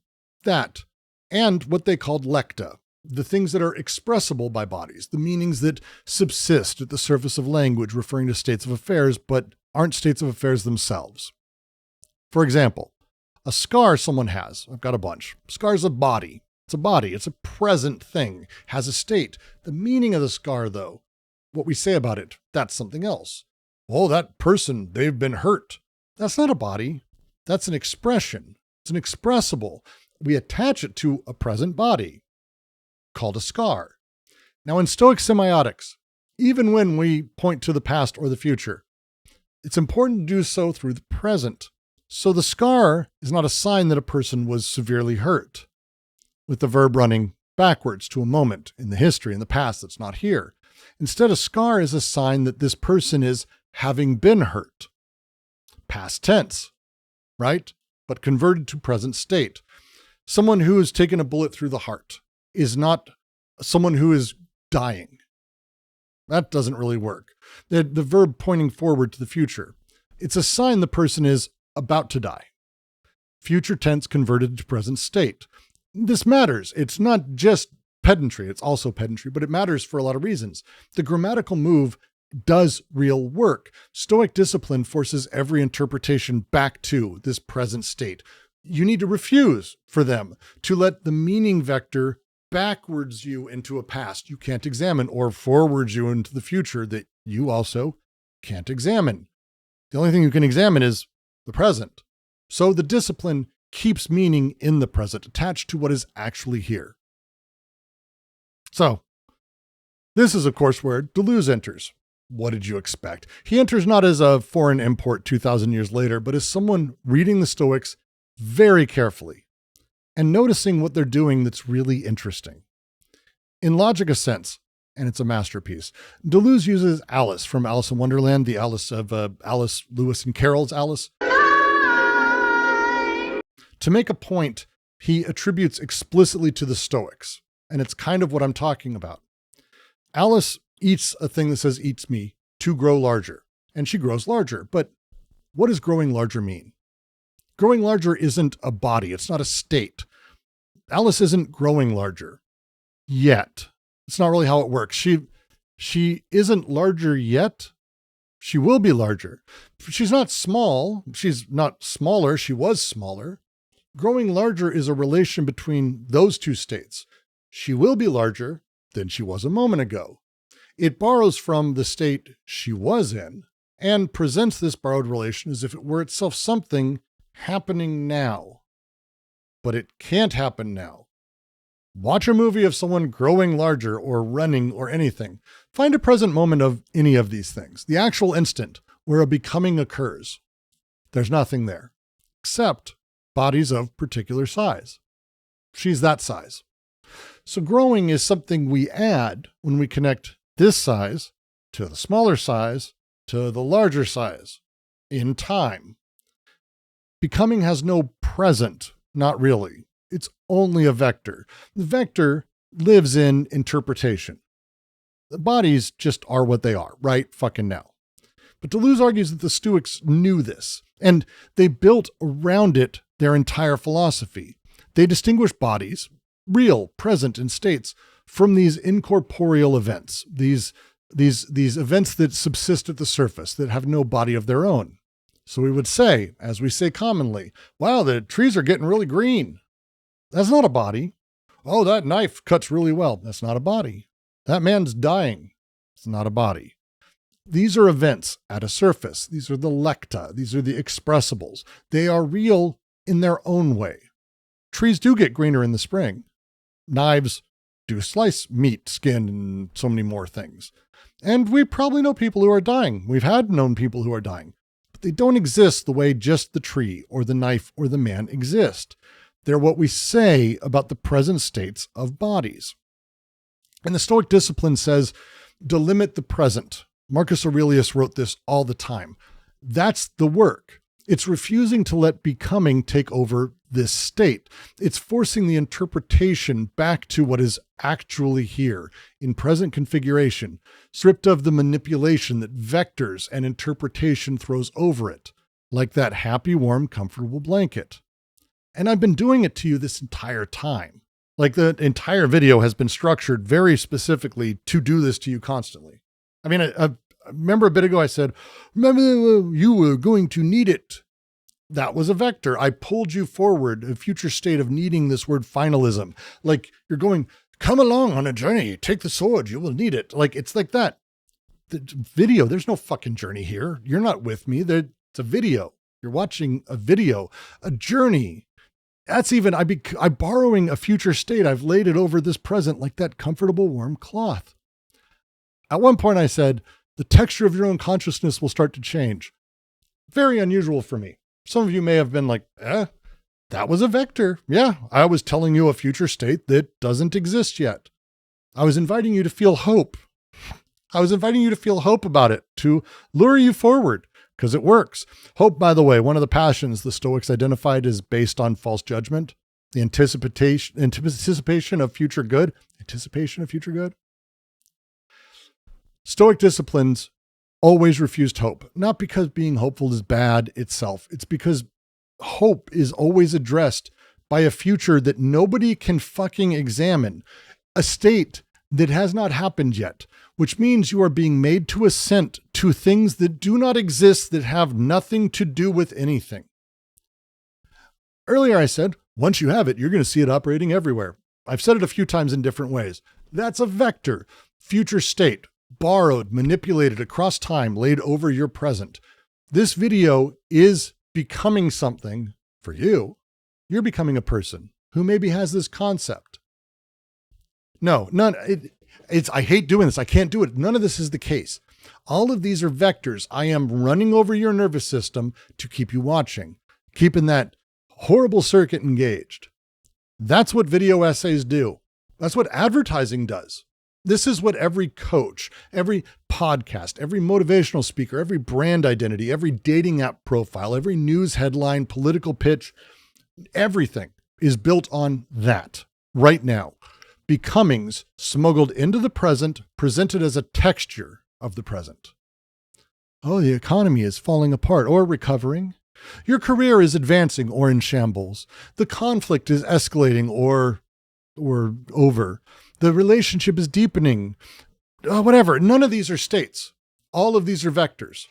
that. And what they called lecta, the things that are expressible by bodies, the meanings that subsist at the surface of language, referring to states of affairs, but aren't states of affairs themselves. For example, a scar someone has, I've got a bunch. Scar's a body. It's a body. It's a present thing, has a state. The meaning of the scar, though, what we say about it, that's something else. Oh, that person, they've been hurt. That's not a body. That's an expression. It's an expressible. We attach it to a present body called a scar. Now, in Stoic semiotics, even when we point to the past or the future, it's important to do so through the present. So the scar is not a sign that a person was severely hurt, with the verb running backwards to a moment in the history, in the past that's not here. Instead, a scar is a sign that this person is having been hurt. Past tense, right? But converted to present state. Someone who has taken a bullet through the heart is not someone who is dying. That doesn't really work. The verb pointing forward to the future. It's a sign the person is about to die. Future tense converted to present state. This matters. It's not just pedantry. It's also pedantry, but it matters for a lot of reasons. The grammatical move does real work. Stoic discipline forces every interpretation back to this present state. You need to refuse for them to let the meaning vector backwards you into a past you can't examine, or forwards you into the future that you also can't examine. The only thing you can examine is the present. So the discipline keeps meaning in the present, attached to what is actually here. So, this is, of course, where Deleuze enters. What did you expect? He enters not as a foreign import 2,000 years later, but as someone reading the Stoics very carefully and noticing what they're doing that's really interesting. In Logic of Sense, and it's a masterpiece, Deleuze uses Alice from Alice in Wonderland, the Alice of Alice, Lewis and Carroll's Alice. To make a point he attributes explicitly to the Stoics. And it's kind of what I'm talking about. Alice eats a thing that says eats me to grow larger. And she grows larger. But what does growing larger mean? Growing larger isn't a body. It's not a state. Alice isn't growing larger yet. It's not really how it works. She isn't larger yet. She will be larger. She's not small. She's not smaller. She was smaller. Growing larger is a relation between those two states. She will be larger than she was a moment ago. It borrows from the state she was in and presents this borrowed relation as if it were itself something happening now. But it can't happen now. Watch a movie of someone growing larger or running or anything. Find a present moment of any of these things, the actual instant where a becoming occurs. There's nothing there, except bodies of particular size. She's that size. So growing is something we add when we connect this size to the smaller size to the larger size in time. Becoming has no present, not really. It's only a vector. The vector lives in interpretation. The bodies just are what they are, right fucking now. But Deleuze argues that the Stoics knew this, and they built around it their entire philosophy. They distinguish bodies, real, present, and states, from these incorporeal events, these events that subsist at the surface, that have no body of their own. So we would say, as we say commonly, wow, the trees are getting really green. That's not a body. Oh, that knife cuts really well. That's not a body. That man's dying. It's not a body. These are events at a surface. These are the lecta. These are the expressibles. They are real in their own way. Trees do get greener in the spring. Knives do slice meat, skin, and so many more things. And we probably know people who are dying. We've had known people who are dying, but they don't exist the way just the tree or the knife or the man exist. They're what we say about the present states of bodies. And the Stoic discipline says, delimit the present. Marcus Aurelius wrote this all the time. That's the work. It's refusing to let becoming take over this state. It's forcing the interpretation back to what is actually here in present configuration, stripped of the manipulation that vectors and interpretation throws over it, like that happy, warm, comfortable blanket. And I've been doing it to you this entire time. Like the entire video has been structured very specifically to do this to you constantly. I mean, I remember a bit ago I said, remember you were going to need it. That was a vector. I pulled you forward, a future state of needing this word finalism. Like you're going, come along on a journey, take the sword, you will need it. Like it's like that. The video, there's no fucking journey here. You're not with me. It's a video. You're watching a video, a journey. That's even, I'm borrowing a future state. I've laid it over this present like that comfortable, warm cloth. At one point I said, the texture of your own consciousness will start to change. Very unusual for me. Some of you may have been like, that was a vector. Yeah, I was telling you a future state that doesn't exist yet. I was inviting you to feel hope. I was inviting you to feel hope about it, to lure you forward, because it works. Hope, by the way, one of the passions the Stoics identified as based on false judgment, the anticipation of future good. Anticipation of future good? Stoic disciplines always refused hope, not because being hopeful is bad itself. It's because hope is always addressed by a future that nobody can fucking examine, a state that has not happened yet, which means you are being made to assent to things that do not exist, that have nothing to do with anything. Earlier I said, once you have it, you're going to see it operating everywhere. I've said it a few times in different ways. That's a vector, future state, borrowed, manipulated across time, laid over your present. This video is becoming something for you. You're becoming a person who maybe has this concept. No, none. I hate doing this. I can't do it. None of this is the case. All of these are vectors. I am running over your nervous system to keep you watching, keeping that horrible circuit engaged. That's what video essays do. That's what advertising does. This is what every coach, every podcast, every motivational speaker, every brand identity, every dating app profile, every news headline, political pitch, everything is built on that right now. Becomings smuggled into the present, presented as a texture of the present. Oh, the economy is falling apart or recovering. Your career is advancing or in shambles. The conflict is escalating or over. The relationship is deepening, whatever. None of these are states. All of these are vectors.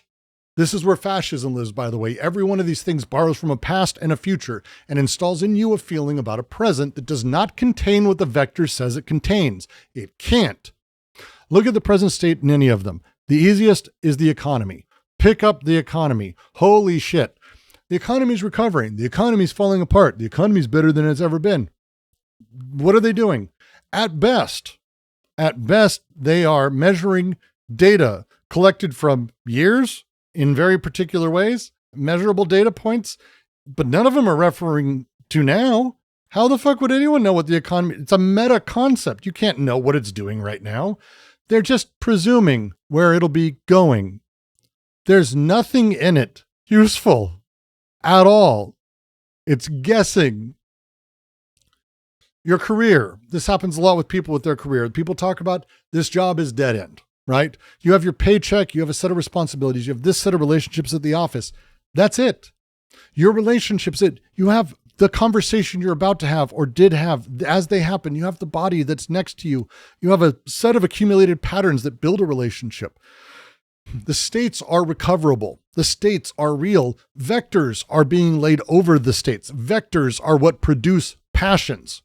This is where fascism lives, by the way. Every one of these things borrows from a past and a future and installs in you a feeling about a present that does not contain what the vector says it contains. It can't. Look at the present state in any of them. The easiest is the economy. Pick up the economy. Holy shit. The economy is recovering. The economy is falling apart. The economy is better than it's ever been. What are they doing? At best, they are measuring data collected from years in very particular ways, measurable data points, but none of them are referring to now. How the fuck would anyone know what the economy, it's a meta concept. You can't know what it's doing right now. They're just presuming where it'll be going. There's nothing in it useful at all. It's guessing. Your career. This happens a lot with people with their career. People talk about this job is dead end, right? You have your paycheck. You have a set of responsibilities. You have this set of relationships at the office. That's it. Your relationships, you have the conversation you're about to have or did have as they happen. You have the body that's next to you. You have a set of accumulated patterns that build a relationship. The states are recoverable. The states are real. Vectors are being laid over the states. Vectors are what produce passions.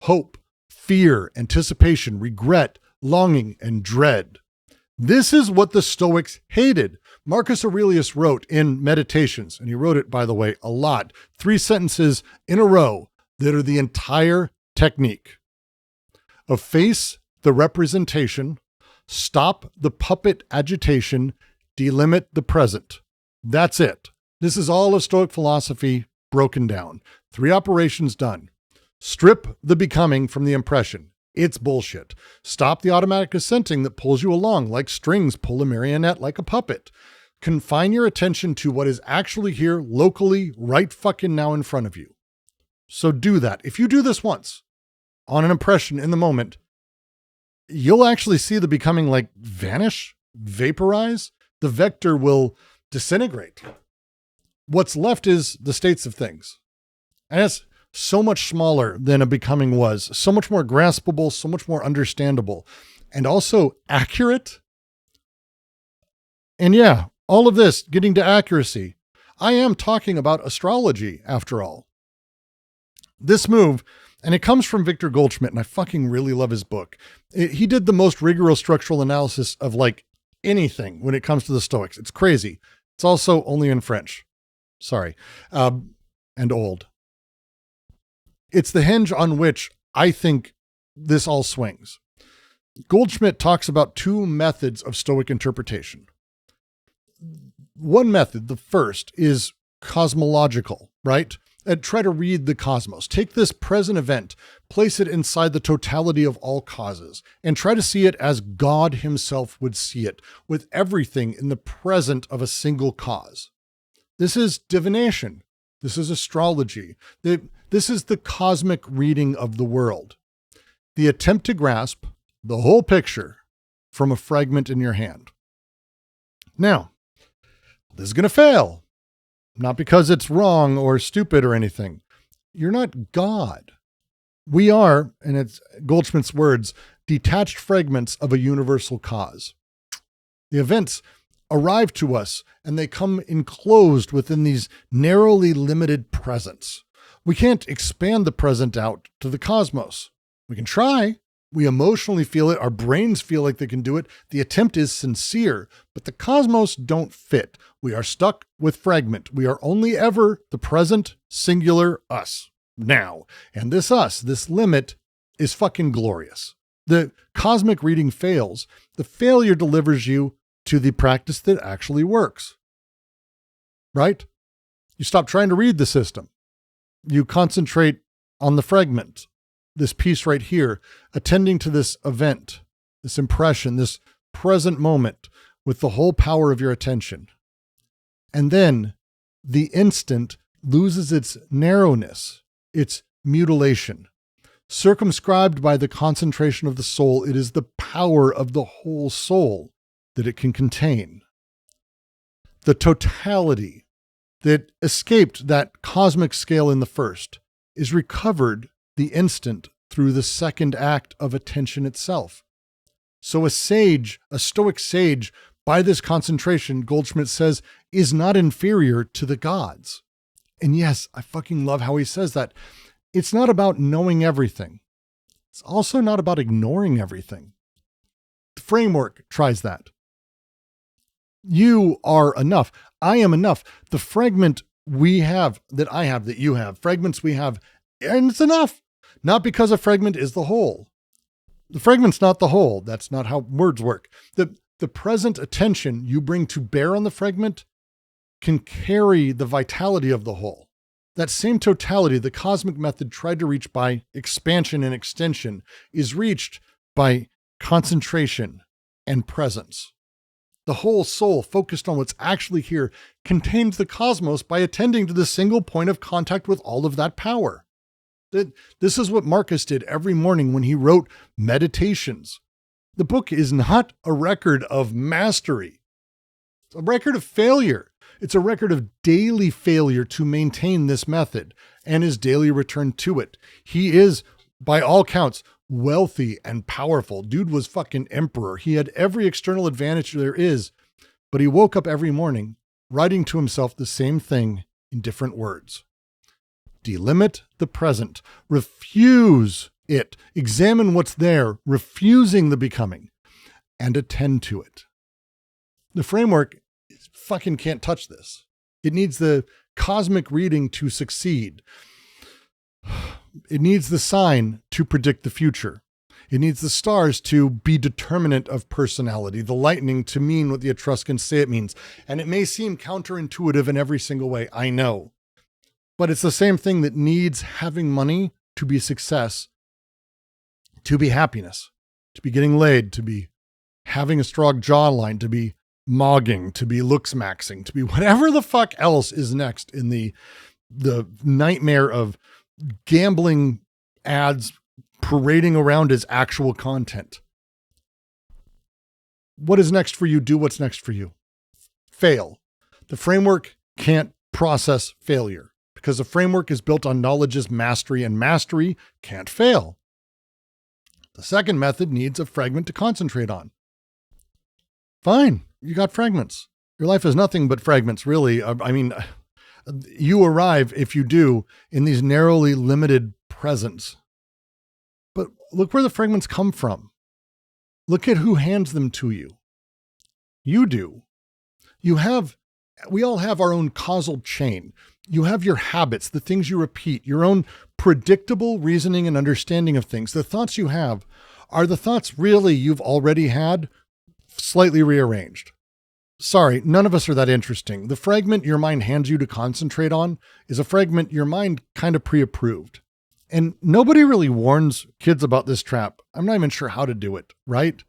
Hope, fear, anticipation, regret, longing, and dread. This is what the Stoics hated. Marcus Aurelius wrote in Meditations, and he wrote it, by the way, a lot, 3 sentences in a row that are the entire technique. Efface the representation, stop the puppet agitation, delimit the present. That's it. This is all of Stoic philosophy broken down. 3 operations done. Strip the becoming from the impression. It's bullshit. Stop the automatic assenting that pulls you along like strings pull a marionette like a puppet. Confine your attention to what is actually here locally right fucking now in front of you. So do that. If you do this once on an impression in the moment, you'll actually see the becoming like vanish, vaporize. The vector will disintegrate. What's left is the states of things. And it's so much smaller than a becoming was, so much more graspable, so much more understandable, and also accurate. And yeah, all of this getting to accuracy. I am talking about astrology after all. This move, and it comes from Victor Goldschmidt, and I fucking really love his book. He did the most rigorous structural analysis of like anything when it comes to the Stoics. It's crazy. It's also only in French. Sorry. And old. It's the hinge on which I think this all swings. Goldschmidt talks about 2 methods of Stoic interpretation. One method, the first, is cosmological, right? And try to read the cosmos. Take this present event, place it inside the totality of all causes, and try to see it as God himself would see it, with everything in the present of a single cause. This is divination. This is astrology. This is the cosmic reading of the world. The attempt to grasp the whole picture from a fragment in your hand. Now, this is going to fail. Not because it's wrong or stupid or anything. You're not God. We are, and it's Goldschmidt's words, detached fragments of a universal cause. The events arrive to us and they come enclosed within these narrowly limited presents. We can't expand the present out to the cosmos. We can try. We emotionally feel it. Our brains feel like they can do it. The attempt is sincere, but the cosmos don't fit. We are stuck with fragment. We are only ever the present, singular us now. And this us, this limit, is fucking glorious. The cosmic reading fails. The failure delivers you to the practice that actually works. Right? You stop trying to read the system. You concentrate on the fragment. This piece right here, attending to this event, this impression, this present moment with the whole power of your attention. And then the instant loses its narrowness, its mutilation. Circumscribed by the concentration of the soul, it is the power of the whole soul that it can contain. The totality that escaped that cosmic scale in the first is recovered the instant through the second act of attention itself. So a sage, a Stoic sage, by this concentration, Goldschmidt says, is not inferior to the gods. And yes, I fucking love how he says that. It's not about knowing everything. It's also not about ignoring everything. The framework tries that. You are enough. I am enough. The fragment we have, that I have, that you have, fragments we have, and it's enough. Not because a fragment is the whole. The fragment's not the whole. That's not how words work. The present attention you bring to bear on the fragment can carry the vitality of the whole. That same totality the cosmic method tried to reach by expansion and extension is reached by concentration and presence. The whole soul, focused on what's actually here, contains the cosmos by attending to the single point of contact with all of that power. This is what Marcus did every morning when he wrote Meditations. The book is not a record of mastery. It's a record of failure. It's a record of daily failure to maintain this method and his daily return to it. He is, by all counts, wealthy and powerful. Dude was fucking emperor. He had every external advantage there is, but he woke up every morning writing to himself the same thing in different words. Delimit the present. Refuse it. Examine what's there, refusing the becoming, and attend to it. The framework fucking can't touch this. It needs the cosmic reading to succeed. It needs the sign to predict the future. It needs the stars to be determinant of personality, the lightning to mean what the Etruscans say it means. And it may seem counterintuitive in every single way, I know. But it's the same thing that needs having money to be success, to be happiness, to be getting laid, to be having a strong jawline, to be mogging, to be looks maxing, to be whatever the fuck else is next in the nightmare of gambling ads parading around as actual content. What is next for you? Do what's next for you. Fail. The framework can't process failure because the framework is built on knowledge's mastery, and mastery can't fail. The second method needs a fragment to concentrate on. Fine, you got fragments. Your life is nothing but fragments, really. I mean, you arrive, if you do, in these narrowly limited presents. But look where the fragments come from. Look at who hands them to you. You do. We all have our own causal chain. You have your habits, the things you repeat, your own predictable reasoning and understanding of things. The thoughts you have are the thoughts really you've already had, slightly rearranged. Sorry, none of us are that interesting. The fragment your mind hands you to concentrate on is a fragment your mind kind of pre-approved. And nobody really warns kids about this trap. I'm not even sure how to do it, right?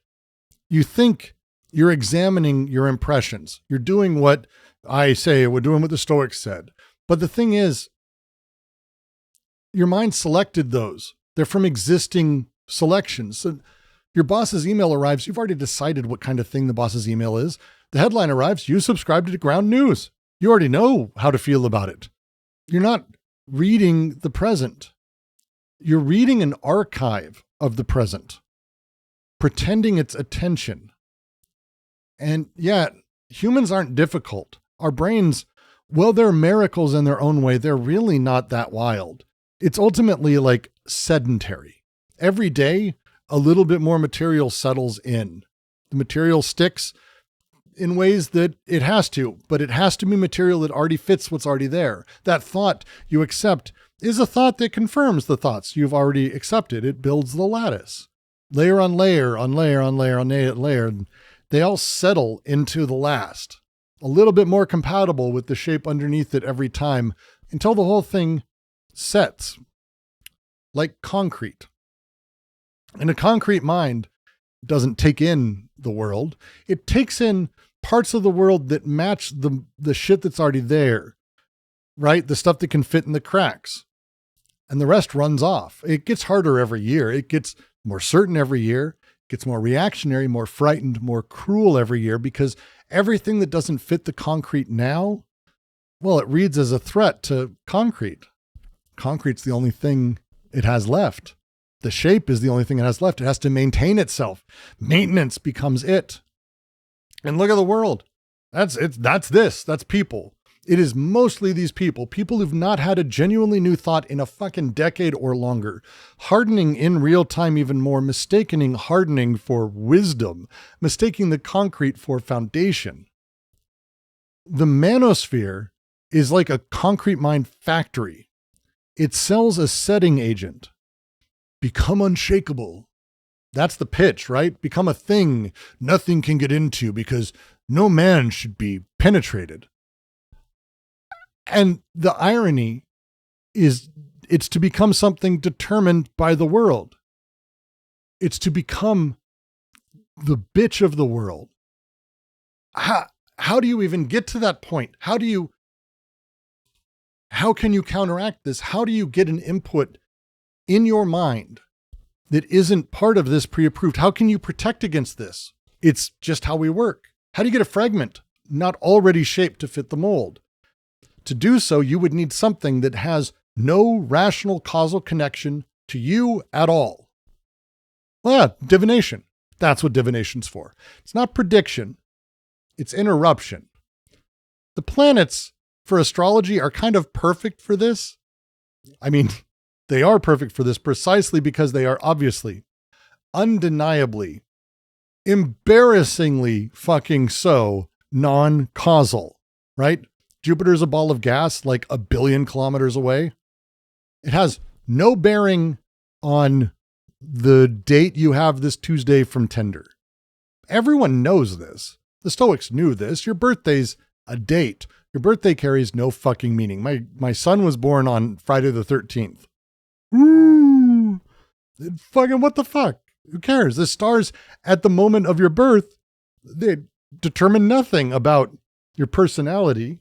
You think you're examining your impressions. You're doing what I say, we're doing what the Stoics said. But the thing is, your mind selected those. They're from existing selections. So your boss's email arrives, you've already decided what kind of thing the boss's email is. The headline arrives, you subscribe to Ground News. You already know how to feel about it. You're not reading the present. You're reading an archive of the present, pretending it's attention. And yet, humans aren't difficult. Our brains, well, they're miracles in their own way. They're really not that wild. It's ultimately like sedentary. Every day, a little bit more material settles in. The material sticks in ways that it has to, but it has to be material that already fits what's already there. That thought you accept is a thought that confirms the thoughts you've already accepted. It builds the lattice. Layer on layer on layer on layer on layer. They all settle into the last. A little bit more compatible with the shape underneath it every time until the whole thing sets like concrete. And a concrete mind doesn't take in the world. It takes in parts of the world that match the shit that's already there, right? The stuff that can fit in the cracks. And the rest runs off. It gets harder every year. It gets more certain every year. It gets more reactionary, more frightened, more cruel every year because everything that doesn't fit the concrete now, well, it reads as a threat to concrete. Concrete's the only thing it has left. The shape is the only thing it has left. It has to maintain itself. Maintenance becomes it. And look at the world. That's people. It is mostly these people who've not had a genuinely new thought in a fucking decade or longer, hardening in real time even more, mistaking hardening for wisdom, mistaking the concrete for foundation. The manosphere is like a concrete mind factory. It sells a setting agent. Become unshakable. That's the pitch, right? Become a thing nothing can get into because no man should be penetrated. And the irony is it's to become something determined by the world. It's to become the bitch of the world. How do you even get to that point? How can you counteract this? How do you get an input in your mind that isn't part of this pre-approved? How can you protect against this? It's just how we work. How do you get a fragment not already shaped to fit the mold? To do so, you would need something that has no rational causal connection to you at all. Well, yeah, divination. That's what divination's for. It's not prediction. It's interruption. The planets for astrology are kind of perfect for this. I mean, they are perfect for this precisely because they are obviously, undeniably, embarrassingly fucking so non-causal, right? Jupiter's a ball of gas like 1 billion kilometers away. It has no bearing on the date you have this Tuesday from Tinder. Everyone knows this. The Stoics knew this. Your birthday's a date. Your birthday carries no fucking meaning. My son was born on Friday the 13th. Ooh, fucking what the fuck? Who cares? The stars at the moment of your birth, they determine nothing about your personality.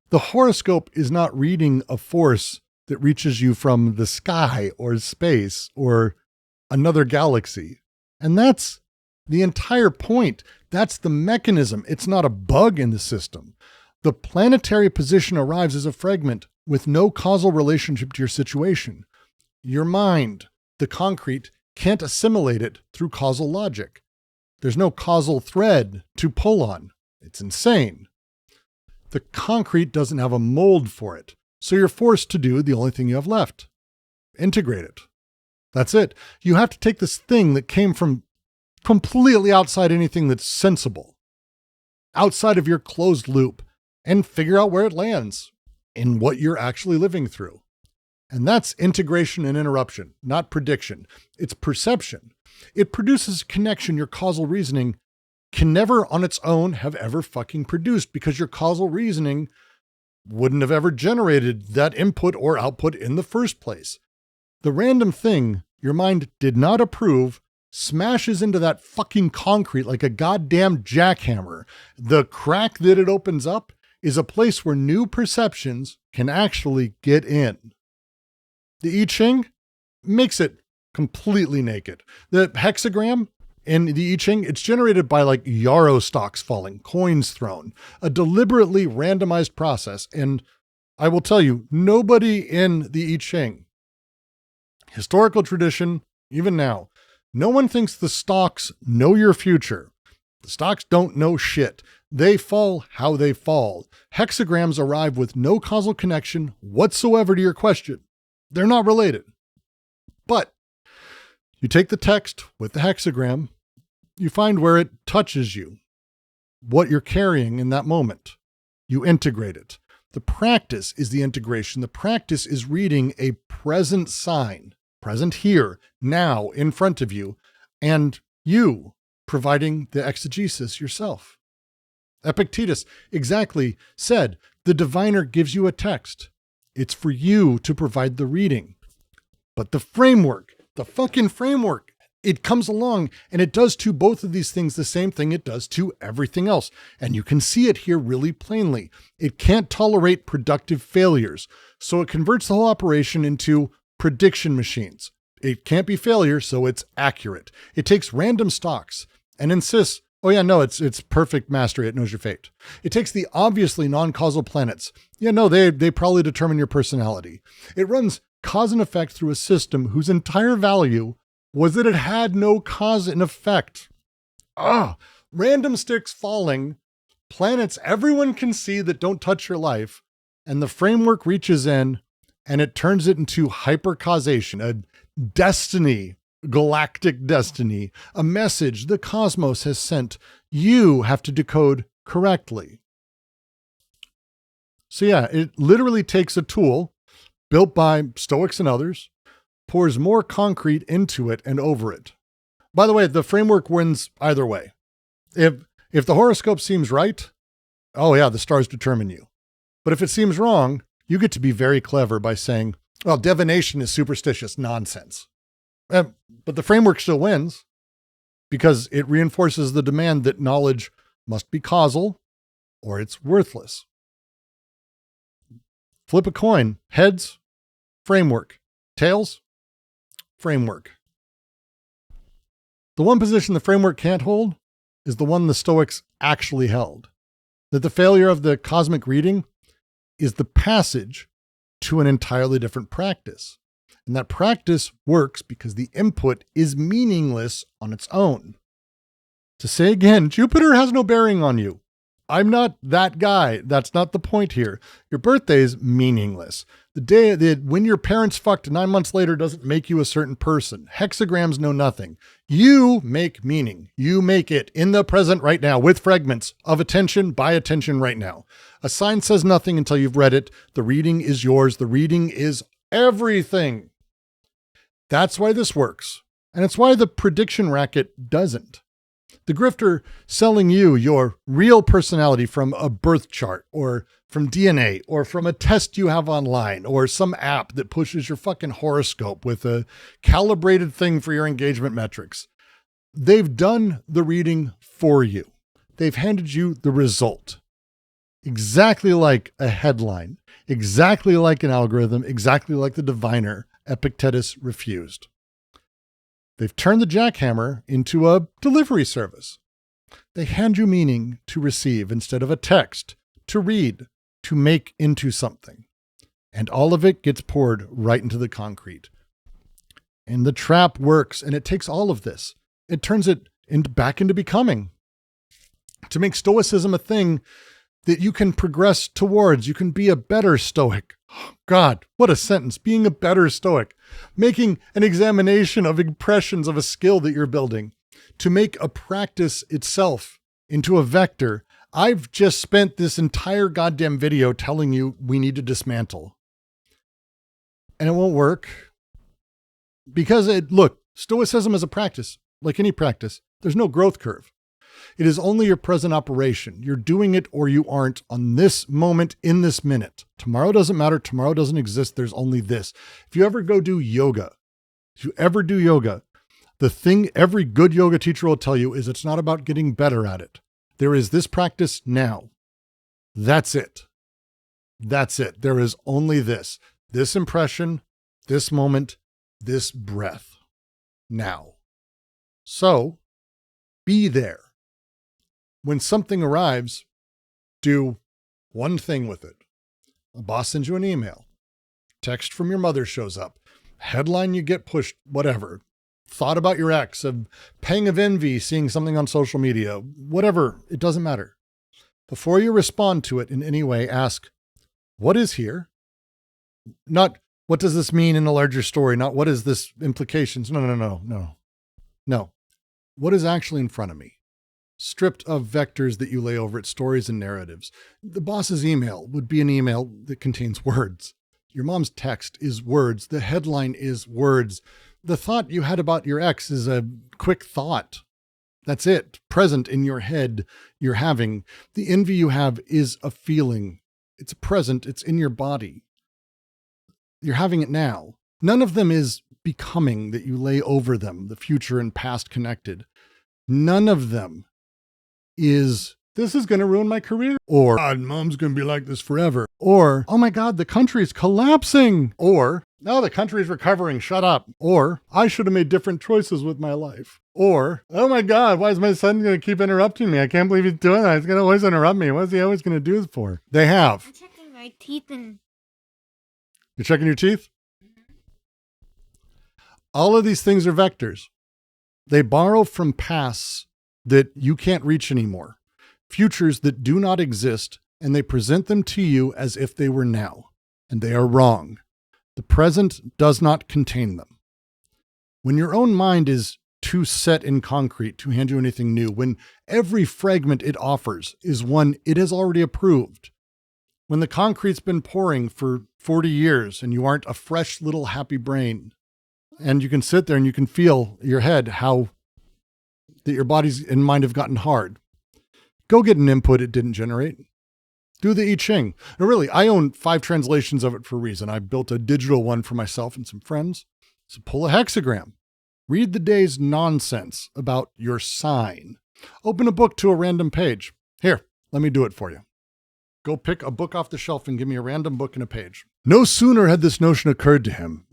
The horoscope is not reading a force that reaches you from the sky or space or another galaxy. And that's the entire point. That's the mechanism. It's not a bug in the system. The planetary position arrives as a fragment with no causal relationship to your situation. Your mind, the concrete, can't assimilate it through causal logic. There's no causal thread to pull on. It's insane. The concrete doesn't have a mold for it. So you're forced to do the only thing you have left. Integrate it. That's it. You have to take this thing that came from completely outside anything that's sensible, outside of your closed loop, and figure out where it lands in what you're actually living through. And that's integration and interruption, not prediction. It's perception. It produces a connection your causal reasoning can never on its own have ever fucking produced, because your causal reasoning wouldn't have ever generated that input or output in the first place. The random thing your mind did not approve smashes into that fucking concrete like a goddamn jackhammer. The crack that it opens up is a place where new perceptions can actually get in. The I Ching makes it completely naked. The hexagram in the I Ching, it's generated by like yarrow stalks falling, coins thrown, a deliberately randomized process. And I will tell you, nobody in the I Ching, historical tradition, even now, no one thinks the stocks know your future. The stocks don't know shit. They fall how they fall. Hexagrams arrive with no causal connection whatsoever to your question. They're not related. But you take the text with the hexagram, you find where it touches you, what you're carrying in that moment. You integrate it. The practice is the integration. The practice is reading a present sign, present here, now, in front of you, and you providing the exegesis yourself. Epictetus exactly said, the diviner gives you a text. It's for you to provide the reading. But the framework, the fucking framework, it comes along and it does to both of these things the same thing it does to everything else. And you can see it here really plainly. It can't tolerate productive failures. So it converts the whole operation into prediction machines. It can't be failure, so it's accurate. It takes random stocks and insists, oh yeah, no, it's perfect mastery. It knows your fate. It takes the obviously non-causal planets. Yeah, no, they probably determine your personality. It runs cause and effect through a system whose entire value was that it had no cause and effect. Random sticks falling, planets everyone can see that don't touch your life, and the framework reaches in and it turns it into hypercausation, a destiny, galactic destiny, a message the cosmos has sent. You have to decode correctly. So yeah, it literally takes a tool built by Stoics and others, pours more concrete into it and over it. By the way, the framework wins either way. If the horoscope seems right, oh yeah, the stars determine you. But if it seems wrong, you get to be very clever by saying, well, divination is superstitious nonsense. But the framework still wins because it reinforces the demand that knowledge must be causal or it's worthless. Flip a coin. Heads, framework. Tails, framework. The one position the framework can't hold is the one the Stoics actually held. That the failure of the cosmic reading is the passage to an entirely different practice. And that practice works because the input is meaningless on its own. To say again, Jupiter has no bearing on you. I'm not that guy. That's not the point here. Your birthday is meaningless. The day that when your parents fucked 9 months later doesn't make you a certain person. Hexagrams know nothing. You make meaning. You make it in the present right now with fragments of attention by attention right now. A sign says nothing until you've read it. The reading is yours. The reading is everything. That's why this works. And it's why the prediction racket doesn't. The grifter selling you your real personality from a birth chart or from DNA or from a test you have online or some app that pushes your fucking horoscope with a calibrated thing for your engagement metrics. They've done the reading for you. They've handed you the result. Exactly like a headline, exactly like an algorithm, exactly like the diviner Epictetus refused. They've turned the jackhammer into a delivery service. They hand you meaning to receive instead of a text, to read, to make into something. And all of it gets poured right into the concrete. And the trap works, and it takes all of this. It turns it back into becoming. To make Stoicism a thing that you can progress towards. You can be a better Stoic. Oh, God, what a sentence. Being a better Stoic. Making an examination of impressions of a skill that you're building. To make a practice itself into a vector. I've just spent this entire goddamn video telling you we need to dismantle. And it won't work. Because look, Stoicism is a practice. Like any practice, there's no growth curve. It is only your present operation. You're doing it or you aren't on this moment in this minute. Tomorrow doesn't matter. Tomorrow doesn't exist. There's only this. If you ever do yoga, the thing every good yoga teacher will tell you is it's not about getting better at it. There is this practice now. That's it. That's it. There is only this impression, this moment, this breath now. So be there. When something arrives, do one thing with it. A boss sends you an email. Text from your mother shows up. Headline you get pushed, whatever. Thought about your ex, a pang of envy seeing something on social media, whatever, it doesn't matter. Before you respond to it in any way, ask, what is here? Not, what does this mean in a larger story? Not, what is this implications? No. What is actually in front of me? Stripped of vectors that you lay over it, stories and narratives. The boss's email would be an email that contains words. Your mom's text is words. The headline is words. The thought you had about your ex is a quick thought. That's it. Present in your head, you're having. The envy you have is a feeling. It's present. It's in your body. You're having it now. None of them is becoming that you lay over them, the future and past connected. None of them is, this is going to ruin my career. Or, God, mom's going to be like this forever. Or, oh my God, the country's collapsing. Or, no, the country's recovering, shut up. Or, I should have made different choices with my life. Or, oh my God, why is my son going to keep interrupting me? I can't believe he's doing that. He's going to always interrupt me. What is he always going to do this for? They have. I'm checking my teeth and... You're checking your teeth? All of these things are vectors. They borrow from pasts that you can't reach anymore, futures that do not exist, and they present them to you as if they were now, and they are wrong. The present does not contain them. When your own mind is too set in concrete to hand you anything new, when every fragment it offers is one it has already approved, when the concrete's been pouring for 40 years and you aren't a fresh little happy brain, and you can sit there and you can feel your head how that your bodies and mind have gotten hard. Go get an input it didn't generate. Do the I Ching. No, really, I own 5 translations of it for a reason. I built a digital one for myself and some friends. So pull a hexagram. Read the day's nonsense about your sign. Open a book to a random page. Here, let me do it for you. Go pick a book off the shelf and give me a random book and a page. No sooner had this notion occurred to him.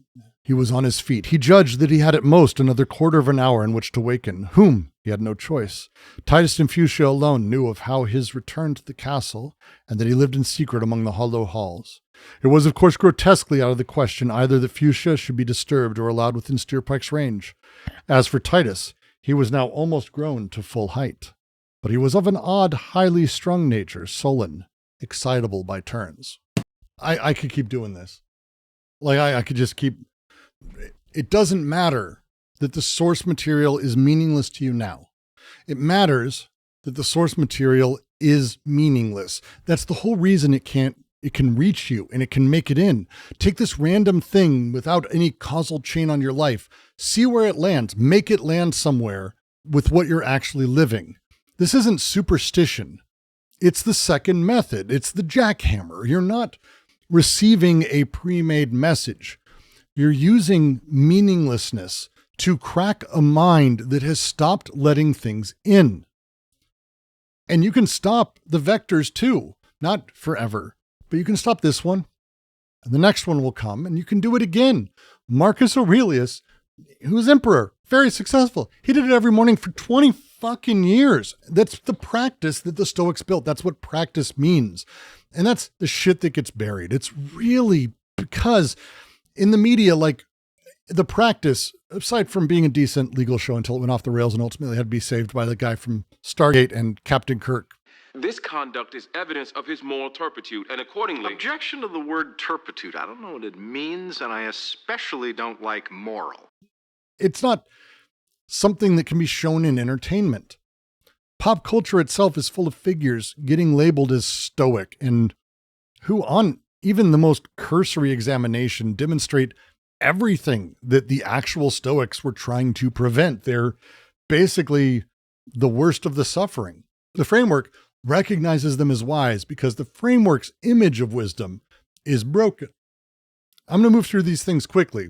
He was on his feet. He judged that he had at most another quarter of an hour in which to waken. Whom? He had no choice. Titus and Fuchsia alone knew of how his return to the castle, and that he lived in secret among the hollow halls. It was, of course, grotesquely out of the question either that Fuchsia should be disturbed or allowed within Steerpike's range. As for Titus, he was now almost grown to full height. But he was of an odd, highly strung nature, sullen, excitable by turns. I could keep doing this. Like, I could just keep... It doesn't matter that the source material is meaningless to you now. It matters that the source material is meaningless. That's the whole reason it can't it can reach you and it can make it in. Take this random thing without any causal chain on your life, see where it lands, make it land somewhere with what you're actually living. This isn't superstition. It's the second method. It's the jackhammer. You're not receiving a pre-made message. You're using meaninglessness to crack a mind that has stopped letting things in. And you can stop the vectors too, not forever, but you can stop this one and the next one will come and you can do it again. Marcus Aurelius, who was emperor, very successful. He did it every morning for 20 fucking years. That's the practice that the Stoics built. That's what practice means. And that's the shit that gets buried. It's really because in the media, like the practice, aside from being a decent legal show until it went off the rails and ultimately had to be saved by the guy from Stargate and Captain Kirk. This conduct is evidence of his moral turpitude, and accordingly... Objection to the word turpitude. I don't know what it means, and I especially don't like moral. It's not something that can be shown in entertainment. Pop culture itself is full of figures getting labeled as stoic and who on even the most cursory examination demonstrate everything that the actual Stoics were trying to prevent. They're basically the worst of the suffering. The framework recognizes them as wise because the framework's image of wisdom is broken. I'm going to move through these things quickly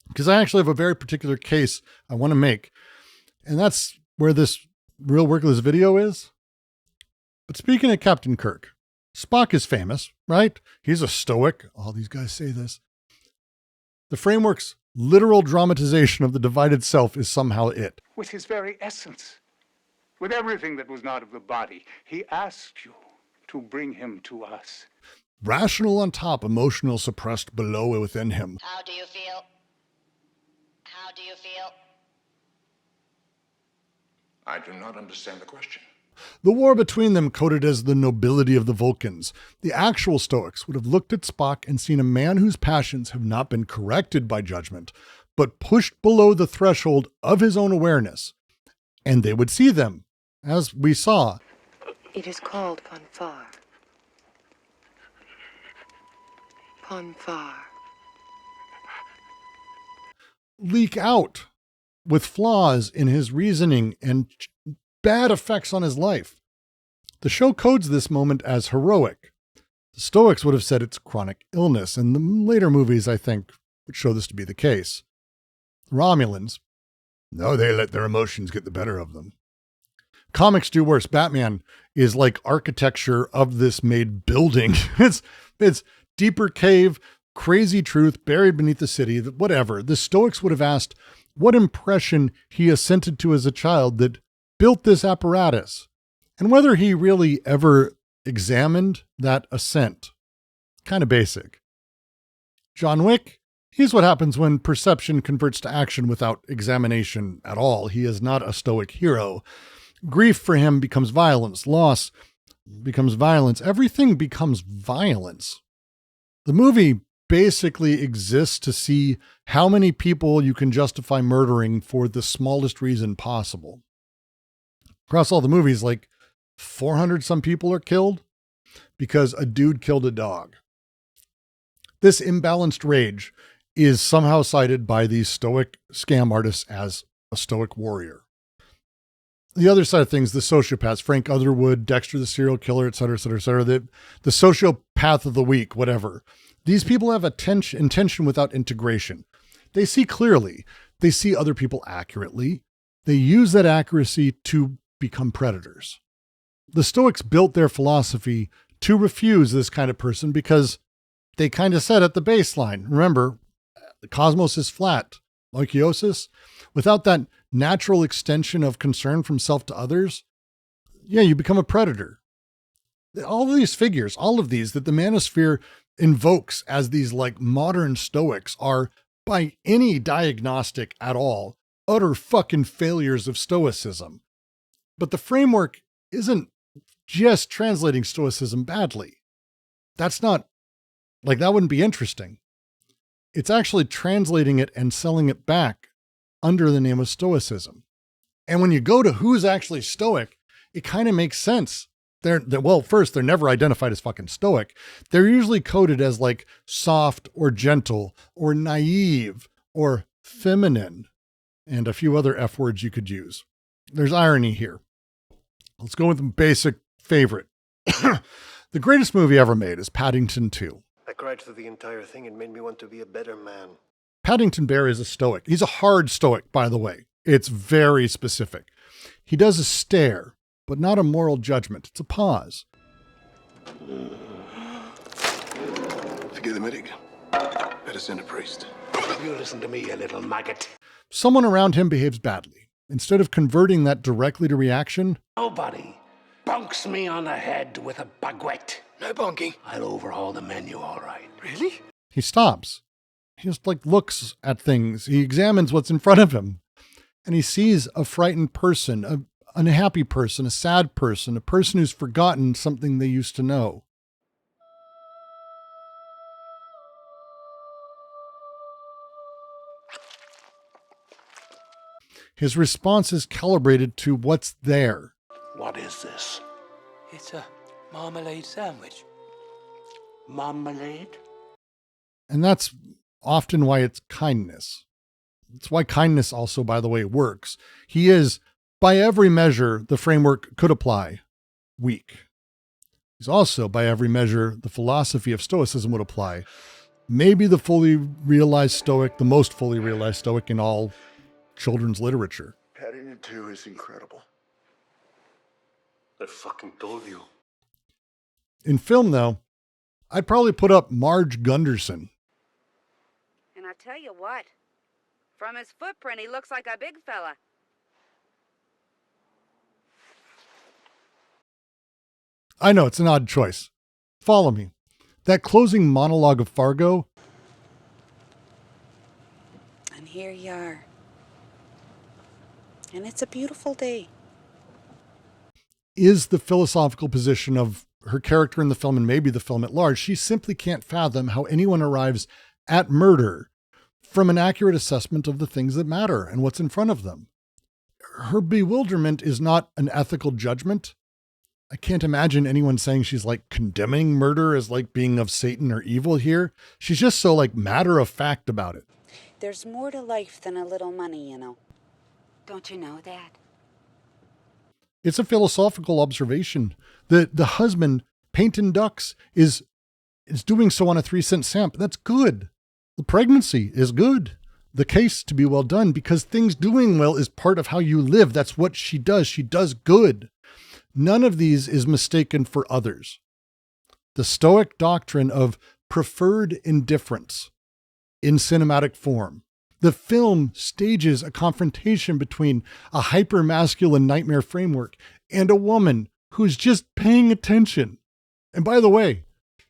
because I actually have a very particular case I want to make. And that's where this real workless video is. But speaking of Captain Kirk, Spock is famous, right? He's a Stoic. All these guys say this. The framework's literal dramatization of the divided self is somehow it. With his very essence, with everything that was not of the body, he asked you to bring him to us. Rational on top, emotional suppressed below within him. How do you feel? How do you feel? I do not understand the question. The war between them coded as the nobility of the Vulcans. The actual Stoics would have looked at Spock and seen a man whose passions have not been corrected by judgment, but pushed below the threshold of his own awareness. And they would see them, as we saw. It is called fanfare. Fanfare. Leak out with flaws in his reasoning and bad effects on his life. The show codes this moment as heroic. The Stoics would have said it's chronic illness, and the later movies, I think, would show this to be the case. The Romulans, no, they let their emotions get the better of them. Comics do worse. Batman is like architecture of this made building. It's deeper cave, crazy truth buried beneath the city, whatever. The Stoics would have asked what impression he assented to as a child that built this apparatus, and whether he really ever examined that assent. Kind of basic. John Wick, here's what happens when perception converts to action without examination at all. He is not a Stoic hero. Grief for him becomes violence. Loss becomes violence. Everything becomes violence. The movie basically exists to see how many people you can justify murdering for the smallest reason possible. Across all the movies, like 400 some people are killed because a dude killed a dog. This imbalanced rage is somehow cited by these Stoic scam artists as a Stoic warrior. The other side of things, the sociopaths, Frank Underwood, Dexter the serial killer, et cetera, et cetera, et cetera, the sociopath of the week, whatever. These people have intention without integration. They see clearly. They see other people accurately. They use that accuracy to become predators. The Stoics built their philosophy to refuse this kind of person because they kind of said at the baseline, remember, the cosmos is flat, oikiosis. Without that natural extension of concern from self to others, you become a predator. All of these figures, all of these that the manosphere invokes as these like modern Stoics are, by any diagnostic at all, utter fucking failures of Stoicism. But the framework isn't just translating Stoicism badly. That's not, like, that wouldn't be interesting. It's actually translating it and selling it back under the name of Stoicism. And when you go to who's actually Stoic, it kind of makes sense First, they're never identified as fucking stoic. They're usually coded as like soft or gentle or naive or feminine and a few other F words you could use. There's irony here. Let's go with the basic favorite. The greatest movie ever made is Paddington 2. I cried through the entire thing. It made me want to be a better man. Paddington Bear is a stoic. He's a hard stoic, by the way. It's very specific. He does a stare, but not a moral judgment. It's a pause. Forget the medic. Better send a priest. You listen to me, you little maggot. Someone around him behaves badly. Instead of converting that directly to reaction, Nobody bonks me on the head with a baguette. No bonking. I'll overhaul the menu, all right. Really? he stops. He just like looks at things. He examines what's in front of him. And he sees a frightened person, an unhappy person, a sad person, a person who's forgotten something they used to know. His response is calibrated to what's there. What is this? It's a marmalade sandwich. Marmalade? And that's often why it's kindness. It's why kindness also, by the way, works. He is, by every measure the framework could apply, weak. He's also, by every measure the philosophy of Stoicism would apply, maybe the fully realized Stoic, the most fully realized Stoic in all children's literature. Paddington 2 is incredible. I fucking told you. In film, though, I'd probably put up Marge Gunderson. And I tell you what, from his footprint, he looks like a big fella. I know, it's an odd choice. Follow me. That closing monologue of Fargo. And here you are. And it's a beautiful day. Is the philosophical position of her character in the film and maybe the film at large. She simply can't fathom how anyone arrives at murder from an accurate assessment of the things that matter and what's in front of them. Her bewilderment is not an ethical judgment. I can't imagine anyone saying she's like condemning murder as like being of Satan or evil here. She's just so like matter of fact about it. There's more to life than a little money, you know. Don't you know that? It's a philosophical observation. The husband, painting ducks, is doing so on a 3-cent stamp. That's good. The pregnancy is good. The case to be well done because things doing well is part of how you live. That's what she does. She does good. None of these is mistaken for others. The Stoic doctrine of preferred indifference in cinematic form. The film stages a confrontation between a hyper-masculine nightmare framework and a woman who's just paying attention. And by the way,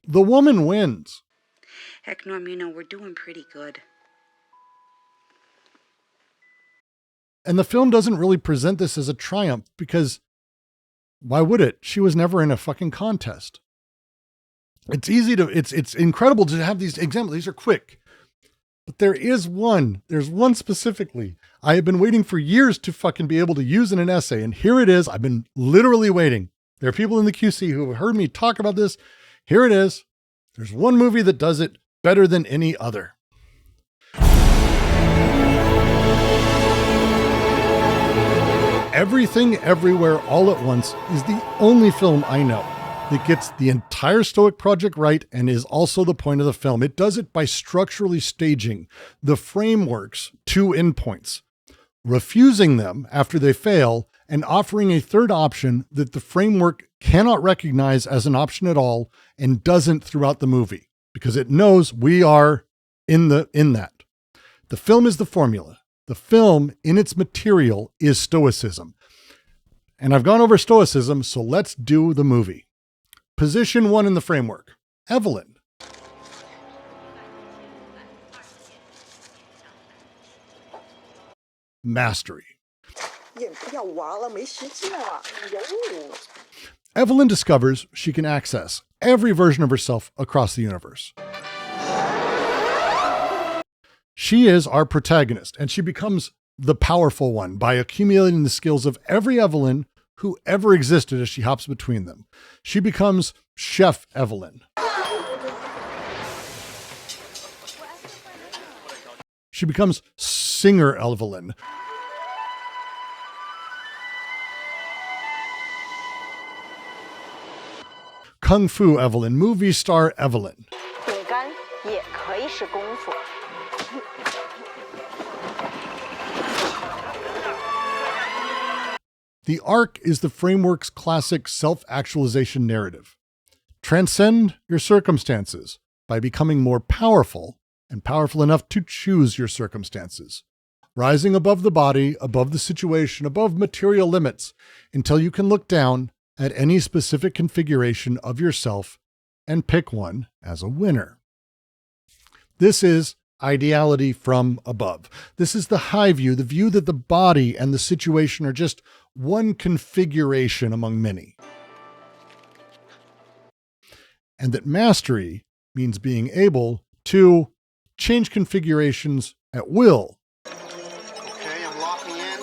the woman wins. Heck, Norm, you know, we're doing pretty good. And the film doesn't really present this as a triumph because why would it? She was never in a fucking contest. It's incredible to have these examples. These are quick. But there's one specifically. I have been waiting for years to fucking be able to use in an essay. And here it is. I've been literally waiting. There are people in the QC who have heard me talk about this. Here it is. There's one movie that does it better than any other. Everything, Everywhere, All at Once is the only film I know that gets the entire Stoic project right and is also the point of the film. It does it by structurally staging the framework's two endpoints, refusing them after they fail, and offering a third option that the framework cannot recognize as an option at all and doesn't throughout the movie because it knows we are in that. The film is the formula. The film in its material is Stoicism. And I've gone over Stoicism, so let's do the movie. Position 1 in the framework, Evelyn. Mastery. Evelyn discovers she can access every version of herself across the universe. She is our protagonist, and she becomes the powerful one by accumulating the skills of every Evelyn who ever existed as she hops between them. She becomes Chef Evelyn. She becomes Singer Evelyn. Kung Fu Evelyn, movie star Evelyn. 饼干也可以是功夫。 The arc is the framework's classic self-actualization narrative. Transcend your circumstances by becoming more powerful and powerful enough to choose your circumstances. Rising above the body, above the situation, above material limits, until you can look down at any specific configuration of yourself and pick one as a winner. This is ideality from above. This is the high view, the view that the body and the situation are just one configuration among many. And that mastery means being able to change configurations at will. Okay, I'm locking in.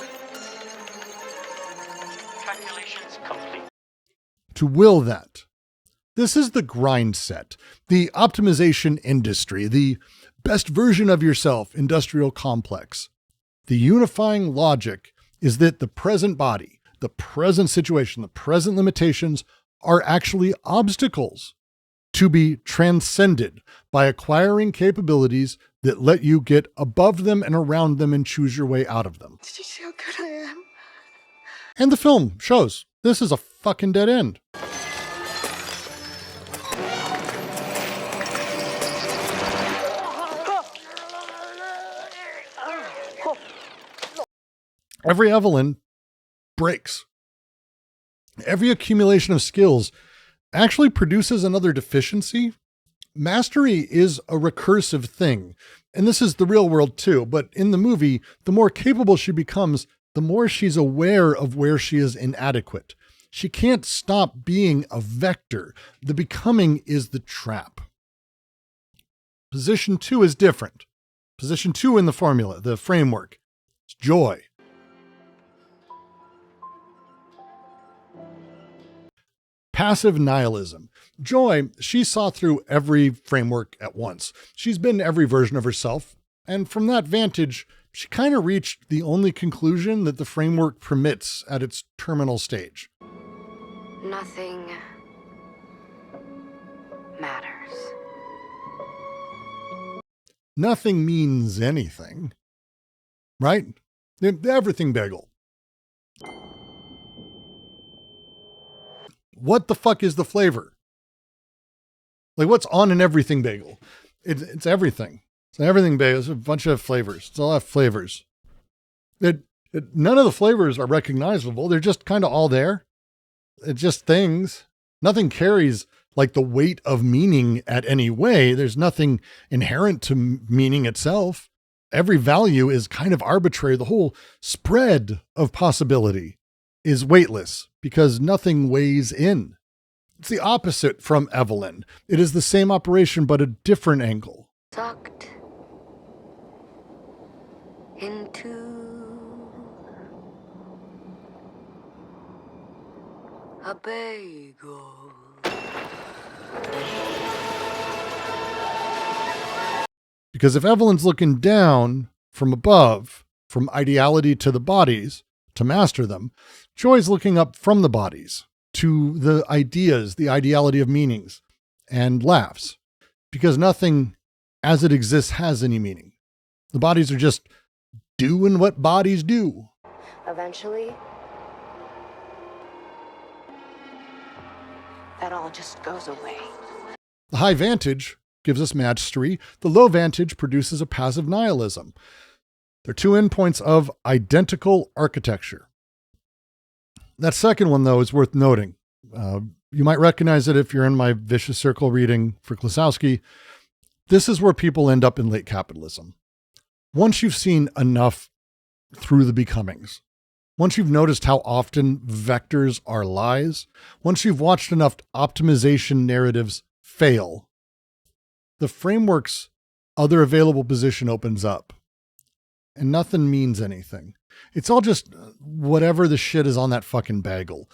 Calculations complete. To will that. This is the grind set, the optimization industry, the best version of yourself industrial complex. The unifying logic is that the present body, the present situation, the present limitations are actually obstacles to be transcended by acquiring capabilities that let you get above them and around them and choose your way out of them. Did you see how good I am? And the film shows this is a fucking dead end. Every Evelyn breaks. Every accumulation of skills actually produces another deficiency. Mastery is a recursive thing, and this is the real world too, but in the movie, the more capable she becomes, the more she's aware of where she is inadequate. She can't stop being a vector. The becoming is the trap. Position 2 is different. Position 2 in the formula, the framework, is joy. Passive nihilism. Joy, she saw through every framework at once. She's been every version of herself, and from that vantage, she kind of reached the only conclusion that the framework permits at its terminal stage. Nothing matters. Nothing means anything, right? Everything Bagel. What the fuck is the flavor? Like, what's on an everything bagel? It's everything. It's an everything bagel. It's a bunch of flavors. It's all have flavors. None of the flavors are recognizable. They're just kind of all there. It's just things. Nothing carries like the weight of meaning at any way. There's nothing inherent to meaning itself. Every value is kind of arbitrary. The whole spread of possibility is weightless because nothing weighs in. It's the opposite from Evelyn. It is the same operation, but a different angle. Sucked into a bagel. Because if Evelyn's looking down from above, from ideality to the bodies, to master them, Joy's looking up from the bodies to the ideas, the ideality of meanings, and laughs. Because nothing as it exists has any meaning. The bodies are just doing what bodies do. Eventually, that all just goes away. The high vantage gives us mastery. The low vantage produces a passive nihilism. They're two endpoints of identical architecture. That second one, though, is worth noting. You might recognize it if you're in my vicious circle reading for Klosowski. This is where people end up in late capitalism. Once you've seen enough through the becomings, once you've noticed how often vectors are lies, once you've watched enough optimization narratives fail, the framework's other available position opens up. And nothing means anything. It's all just whatever the shit is on that fucking bagel.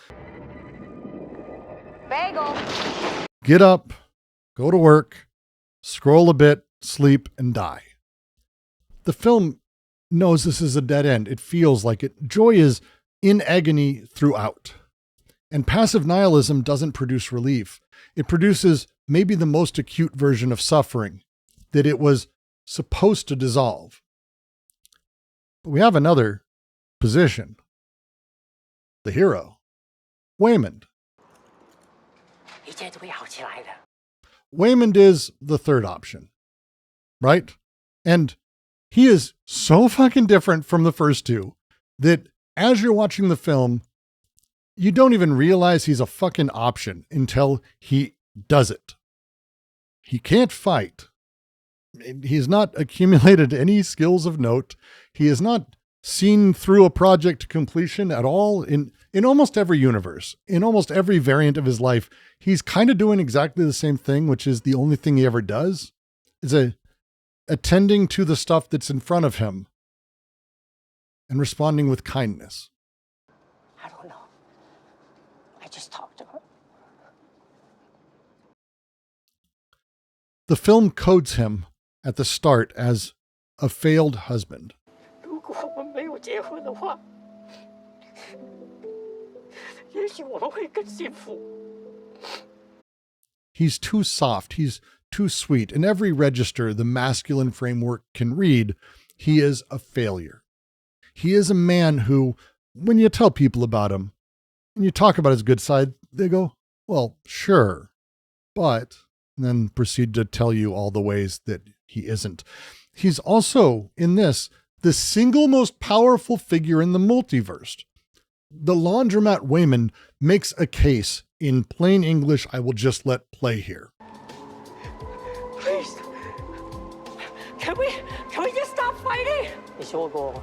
Bagel. Get up, go to work, scroll a bit, sleep, and die. The film knows this is a dead end. It feels like it. Joy is in agony throughout. And passive nihilism doesn't produce relief. It produces maybe the most acute version of suffering that it was supposed to dissolve. But we have another position. The hero, Waymond. Waymond is the third option, right? And he is so fucking different from the first two that as you're watching the film, you don't even realize he's a fucking option until he does it. He can't fight. He's not accumulated any skills of note. He has not seen through a project to completion at all in almost every universe, in almost every variant of his life. He's kind of doing exactly the same thing, which is the only thing he ever does, is attending to the stuff that's in front of him and responding with kindness. I don't know. I just talked to her. The film codes him at the start as a failed husband. 如果我们没有结婚的话，也许我们会更幸福。 He's too soft. He's too sweet. In every register the masculine framework can read, he is a failure. He is a man who, when you tell people about him and you talk about his good side, they go, well, sure, but, and then proceed to tell you all the ways that he isn't. He's also, in this, the single most powerful figure in the multiverse. The laundromat Waymond makes a case in plain English I will just let play here. Please, can we just stop fighting? 你说过，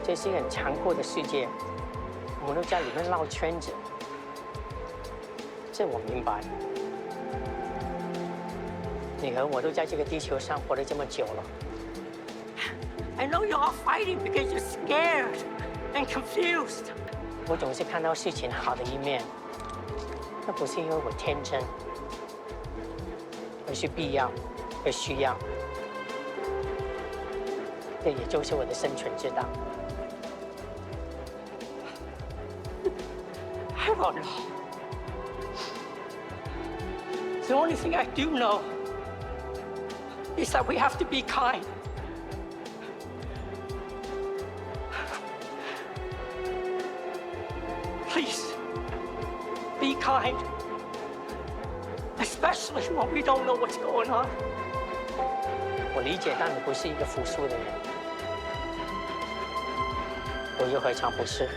这是一个很残酷的世界，我们都在里面绕圈子，这我明白。你和我都在这个地球上活了这么久了。I know you're all fighting because you're scared and confused. 我总是看到事情好的一面，那不是因为我天真，而是必要，而需要。这也就是我的生存之道。I don't know. The only thing I do know is that we have to be kind. Please, be kind. Especially when we don't know what's going on. 我理解，但你不是一个服输的人，我又何尝不是？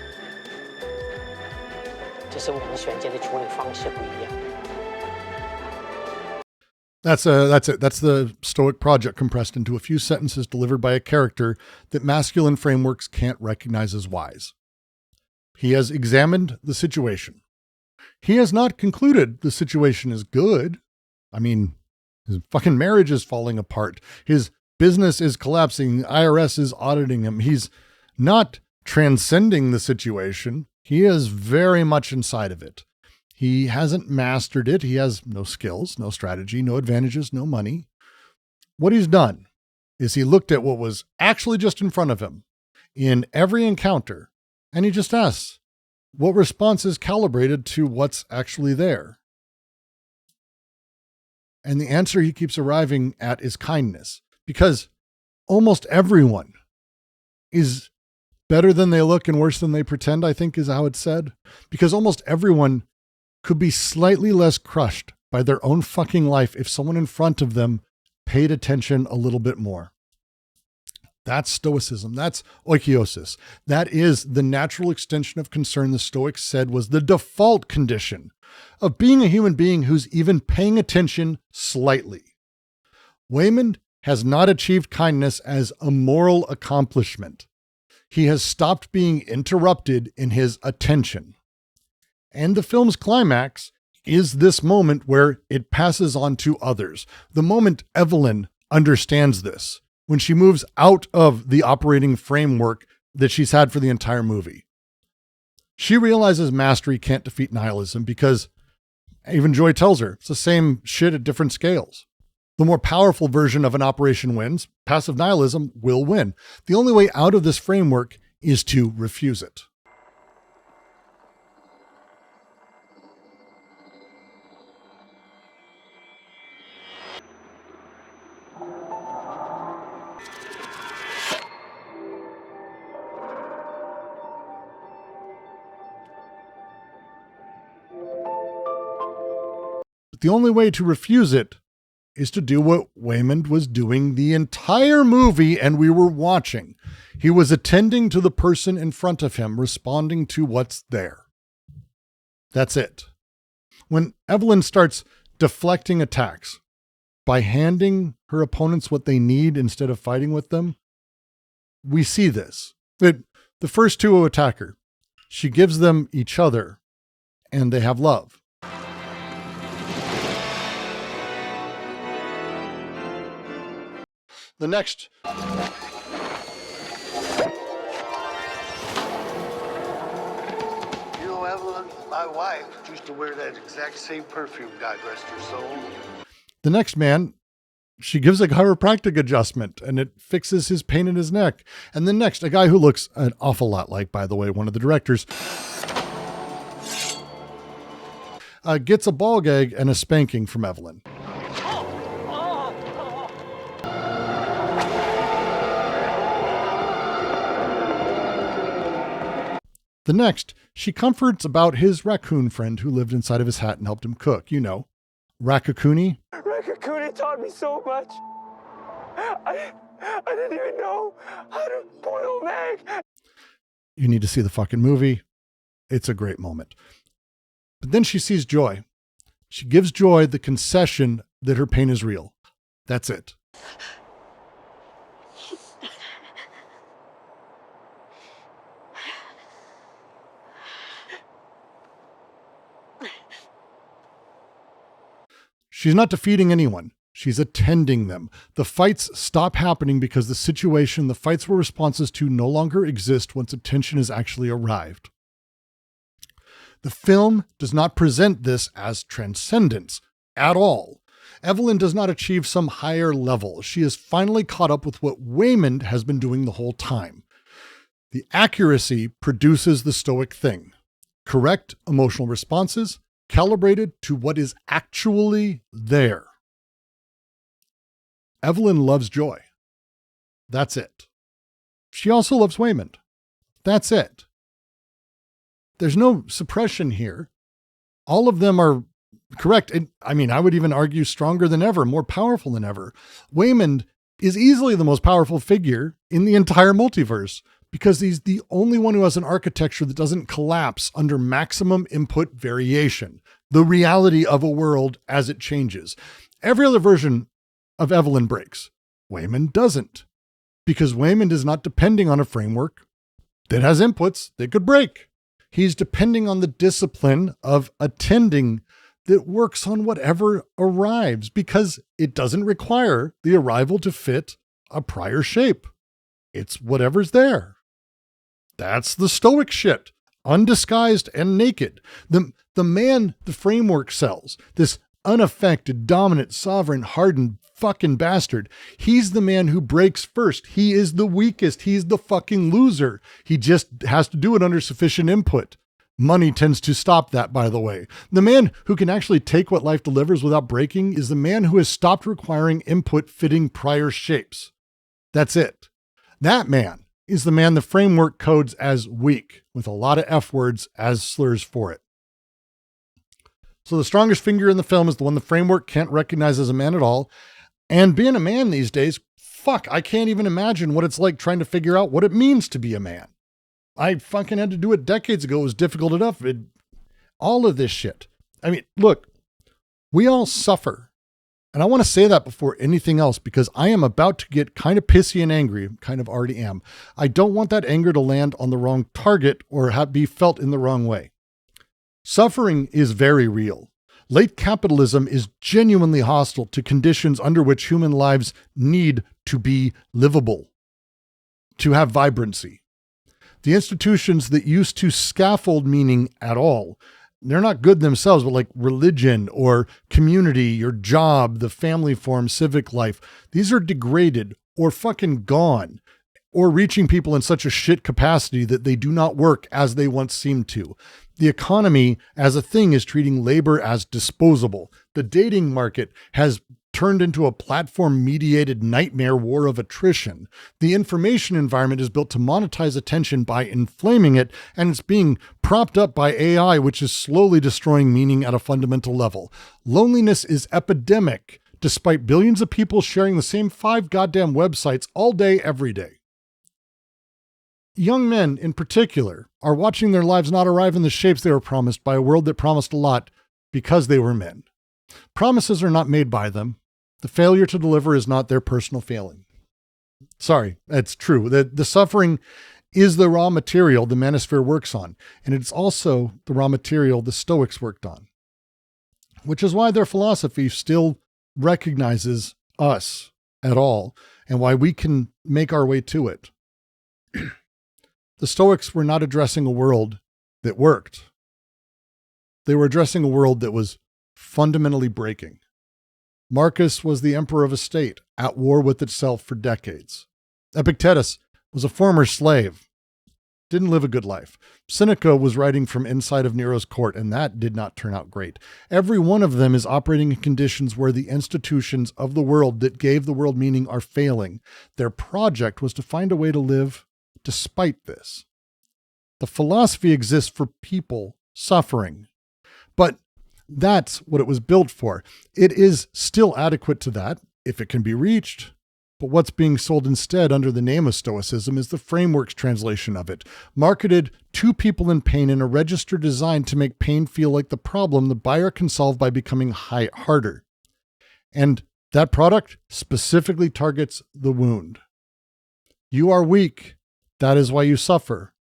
只是我们选择的处理方式不一样。That's it. That's the Stoic project compressed into a few sentences delivered by a character that masculine frameworks can't recognize as wise. He has examined the situation. He has not concluded the situation is good. I mean, his fucking marriage is falling apart. His business is collapsing. The IRS is auditing him. He's not transcending the situation. He is very much inside of it. He hasn't mastered it. He has no skills, no strategy, no advantages, no money. What he's done is he looked at what was actually just in front of him in every encounter, and he just asks, what response is calibrated to what's actually there? And the answer he keeps arriving at is kindness, because almost everyone is better than they look and worse than they pretend, I think is how it's said. Because almost everyone could be slightly less crushed by their own fucking life if someone in front of them paid attention a little bit more. That's Stoicism. That's oikeiosis. That is the natural extension of concern the Stoics said was the default condition of being a human being who's even paying attention slightly. Waymond has not achieved kindness as a moral accomplishment. He has stopped being interrupted in his attention. And the film's climax is this moment where it passes on to others. The moment Evelyn understands this, when she moves out of the operating framework that she's had for the entire movie. She realizes mastery can't defeat nihilism because even Joy tells her it's the same shit at different scales. The more powerful version of an operation wins. Passive nihilism will win. The only way out of this framework is to refuse it. But the only way to refuse it is to do what Waymond was doing the entire movie and we were watching. He was attending to the person in front of him, responding to what's there. That's it. When Evelyn starts deflecting attacks by handing her opponents what they need instead of fighting with them, we see this. The first two who attack her, she gives them each other and they have love. The next. You know, Evelyn, my wife used to wear that exact same perfume, God rest her soul. The next man, she gives a chiropractic adjustment and it fixes his pain in his neck. And then next, a guy who looks an awful lot like, by the way, one of the directors, gets a ball gag and a spanking from Evelyn. The next, she comforts about his raccoon friend who lived inside of his hat and helped him cook. You know, Raccoony. Raccoony taught me so much. I didn't even know how to boil an egg. You need to see the fucking movie. It's a great moment. But then she sees Joy. She gives Joy the concession that her pain is real. That's it. She's not defeating anyone. She's attending them. The fights stop happening because the situation the fights were responses to no longer exist once attention has actually arrived. The film does not present this as transcendence at all. Evelyn does not achieve some higher level. She is finally caught up with what Waymond has been doing the whole time. The accuracy produces the Stoic thing. Correct emotional responses, calibrated to what is actually there. Evelyn loves Joy. That's it. She also loves Waymond. That's it. There's no suppression here. All of them are correct. And I mean, I would even argue stronger than ever, more powerful than ever. Waymond is easily the most powerful figure in the entire multiverse because he's the only one who has an architecture that doesn't collapse under maximum input variation, the reality of a world as it changes. Every other version of Evelyn breaks. Waymond doesn't, because Waymond is not depending on a framework that has inputs that could break. He's depending on the discipline of attending that works on whatever arrives because it doesn't require the arrival to fit a prior shape. It's whatever's there. That's the Stoic shit, undisguised and naked. The man the framework sells, this unaffected, dominant, sovereign, hardened fucking bastard. He's the man who breaks first. He is the weakest. He's the fucking loser. He just has to do it under sufficient input. Money tends to stop that, by the way. The man who can actually take what life delivers without breaking is the man who has stopped requiring input fitting prior shapes. That's it. That man is the man the framework codes as weak, with a lot of F words as slurs for it. So the strongest figure in the film is the one the framework can't recognize as a man at all. And being a man these days, fuck, I can't even imagine what it's like trying to figure out what it means to be a man. I fucking had to do it decades ago. It was difficult enough. All of this shit. I mean, look, we all suffer. And I want to say that before anything else, because I am about to get kind of pissy and angry, kind of already am. I don't want that anger to land on the wrong target or be felt in the wrong way. Suffering is very real. Late capitalism is genuinely hostile to conditions under which human lives need to be livable, to have vibrancy. The institutions that used to scaffold meaning at all, they're not good themselves, but like religion or community, your job, the family form, civic life, these are degraded or fucking gone, or reaching people in such a shit capacity that they do not work as they once seemed to. The economy as a thing is treating labor as disposable. The dating market has turned into a platform-mediated nightmare war of attrition. The information environment is built to monetize attention by inflaming it, and it's being propped up by AI, which is slowly destroying meaning at a fundamental level. Loneliness is epidemic, despite billions of people sharing the same 5 goddamn websites all day, every day. Young men, in particular, are watching their lives not arrive in the shapes they were promised by a world that promised a lot because they were men. Promises are not made by them. The failure to deliver is not their personal failing. Sorry, it's true. The suffering is the raw material the manosphere works on, and it's also the raw material the Stoics worked on, which is why their philosophy still recognizes us at all, and why we can make our way to it. The Stoics were not addressing a world that worked. They were addressing a world that was fundamentally breaking. Marcus was the emperor of a state, at war with itself for decades. Epictetus was a former slave, didn't live a good life. Seneca was writing from inside of Nero's court, and that did not turn out great. Every one of them is operating in conditions where the institutions of the world that gave the world meaning are failing. Their project was to find a way to live despite this. The philosophy exists for people suffering, but that's what it was built for. It is still adequate to that if it can be reached. But what's being sold instead under the name of Stoicism is the framework's translation of it, marketed to people in pain in a register designed to make pain feel like the problem the buyer can solve by becoming harder. And that product specifically targets the wound. You are weak. That is why you suffer.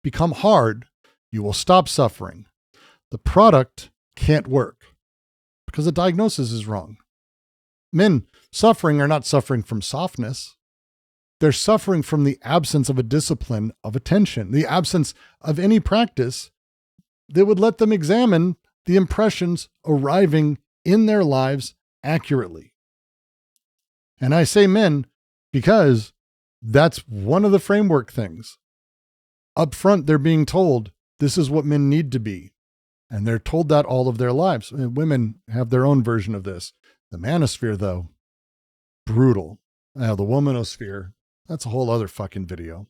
Become hard. You will stop suffering. The product can't work because the diagnosis is wrong. Men suffering are not suffering from softness. They're suffering from the absence of a discipline of attention, the absence of any practice that would let them examine the impressions arriving in their lives accurately. And I say men because that's one of the framework things. Up front, they're being told this is what men need to be. And they're told that all of their lives. And women have their own version of this. The manosphere, though, brutal. Now, the womanosphere, that's a whole other fucking video.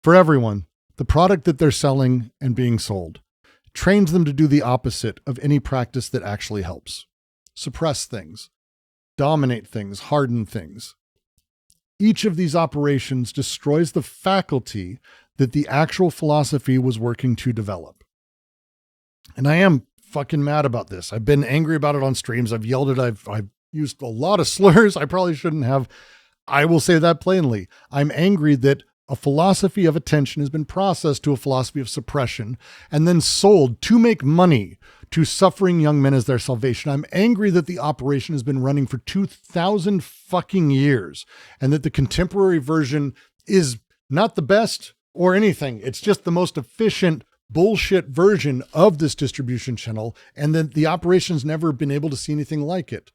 For everyone, the product that they're selling and being sold trains them to do the opposite of any practice that actually helps. Suppress things, dominate things, harden things. Each of these operations destroys the faculty that the actual philosophy was working to develop. And I am fucking mad about this. I've been angry about it on streams. I've yelled it. I've used a lot of slurs I probably shouldn't have. I will say that plainly. I'm angry that a philosophy of attention has been processed to a philosophy of suppression and then sold to make money to suffering young men as their salvation. I'm angry that the operation has been running for 2,000 fucking years and that the contemporary version is not the best or anything. It's just the most efficient bullshit version of this distribution channel, and that the operation's never been able to see anything like it.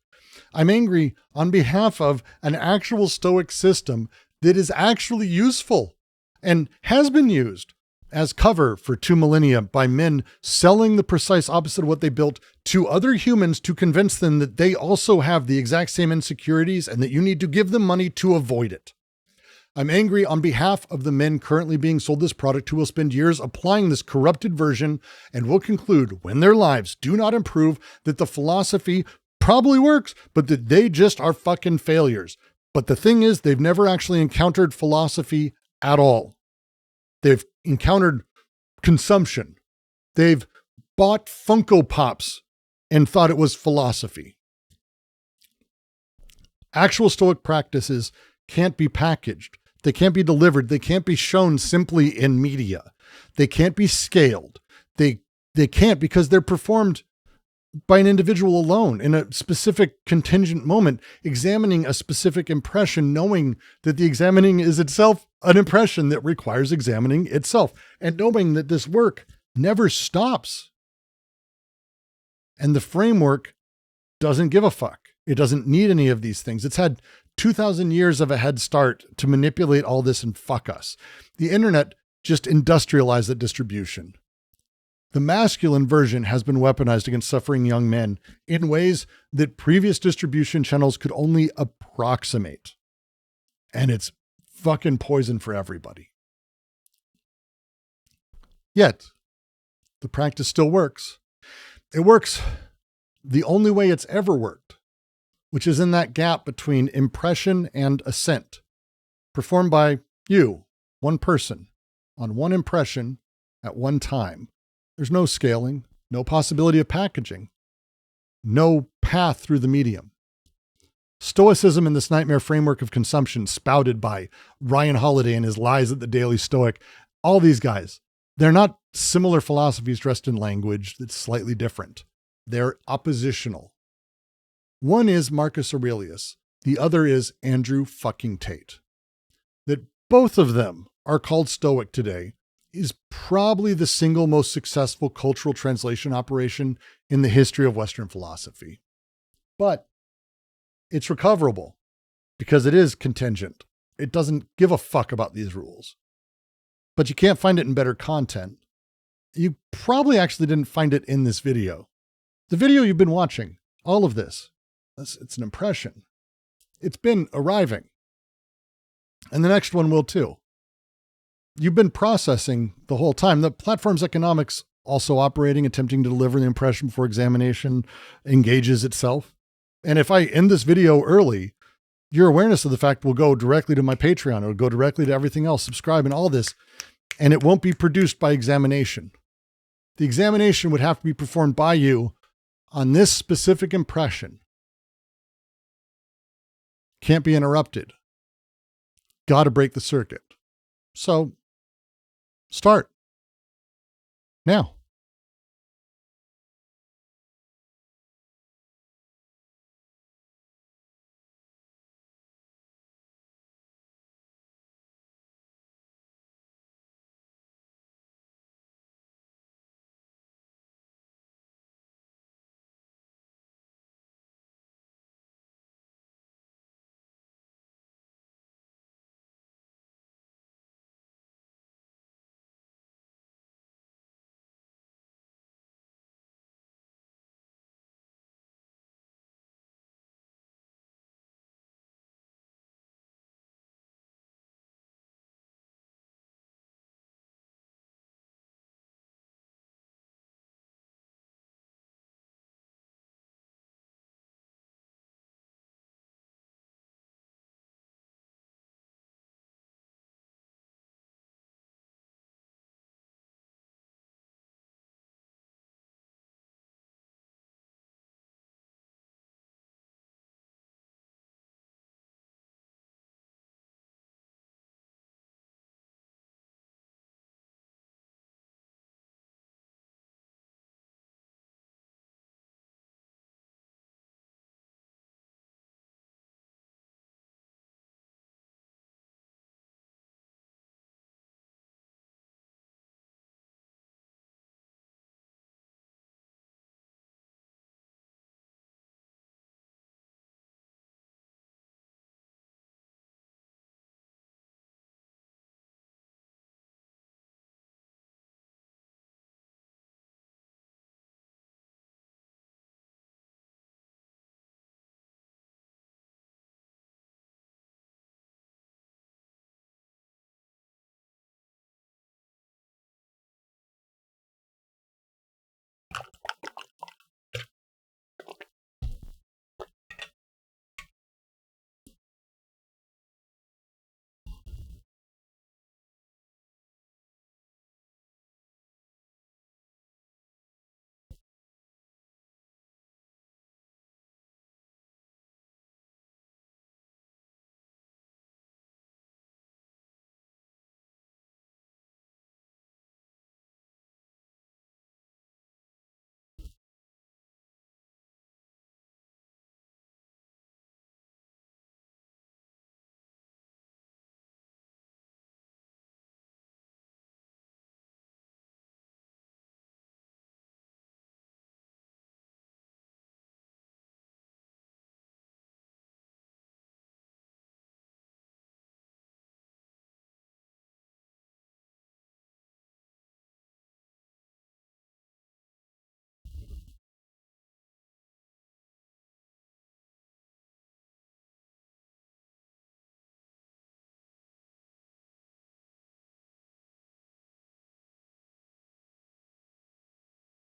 I'm angry on behalf of an actual Stoic system that is actually useful and has been used as cover for 2 millennia by men selling the precise opposite of what they built to other humans to convince them that they also have the exact same insecurities and that you need to give them money to avoid it. I'm angry on behalf of the men currently being sold this product who will spend years applying this corrupted version and will conclude when their lives do not improve that the philosophy probably works, but that they just are fucking failures. But the thing is, they've never actually encountered philosophy at all. They've encountered consumption. They've bought Funko Pops and thought it was philosophy. Actual Stoic practices can't be packaged. They can't be delivered. They can't be shown simply in media. They can't be scaled. They can't because they're performed by an individual alone in a specific contingent moment, examining a specific impression, knowing that the examining is itself an impression that requires examining itself and knowing that this work never stops. And the framework doesn't give a fuck. It doesn't need any of these things. It's had 2,000 years of a head start to manipulate all this and fuck us. The internet just industrialized that distribution. The masculine version has been weaponized against suffering young men in ways that previous distribution channels could only approximate. And it's fucking poison for everybody. Yet, the practice still works. It works the only way it's ever worked, which is in that gap between impression and assent, performed by you, one person, on one impression at one time. There's no scaling, no possibility of packaging, no path through the medium. Stoicism and this nightmare framework of consumption spouted by Ryan Holiday and his lies at the Daily Stoic, all these guys, they're not similar philosophies dressed in language that's slightly different. They're oppositional. One is Marcus Aurelius. The other is Andrew fucking Tate. That both of them are called Stoic today is probably the single most successful cultural translation operation in the history of Western philosophy. But it's recoverable because it is contingent. It doesn't give a fuck about these rules. But you can't find it in better content. You probably actually didn't find it in this video. The video you've been watching, all of this, it's an impression. It's been arriving. And the next one will too. You've been processing the whole time. The platform's economics also operating, attempting to deliver the impression before examination engages itself. And if I end this video early, your awareness of the fact will go directly to my Patreon. It'll go directly to everything else, subscribe and all this. And it won't be produced by examination. The examination would have to be performed by you on this specific impression. Can't be interrupted. Got to break the circuit. So start now.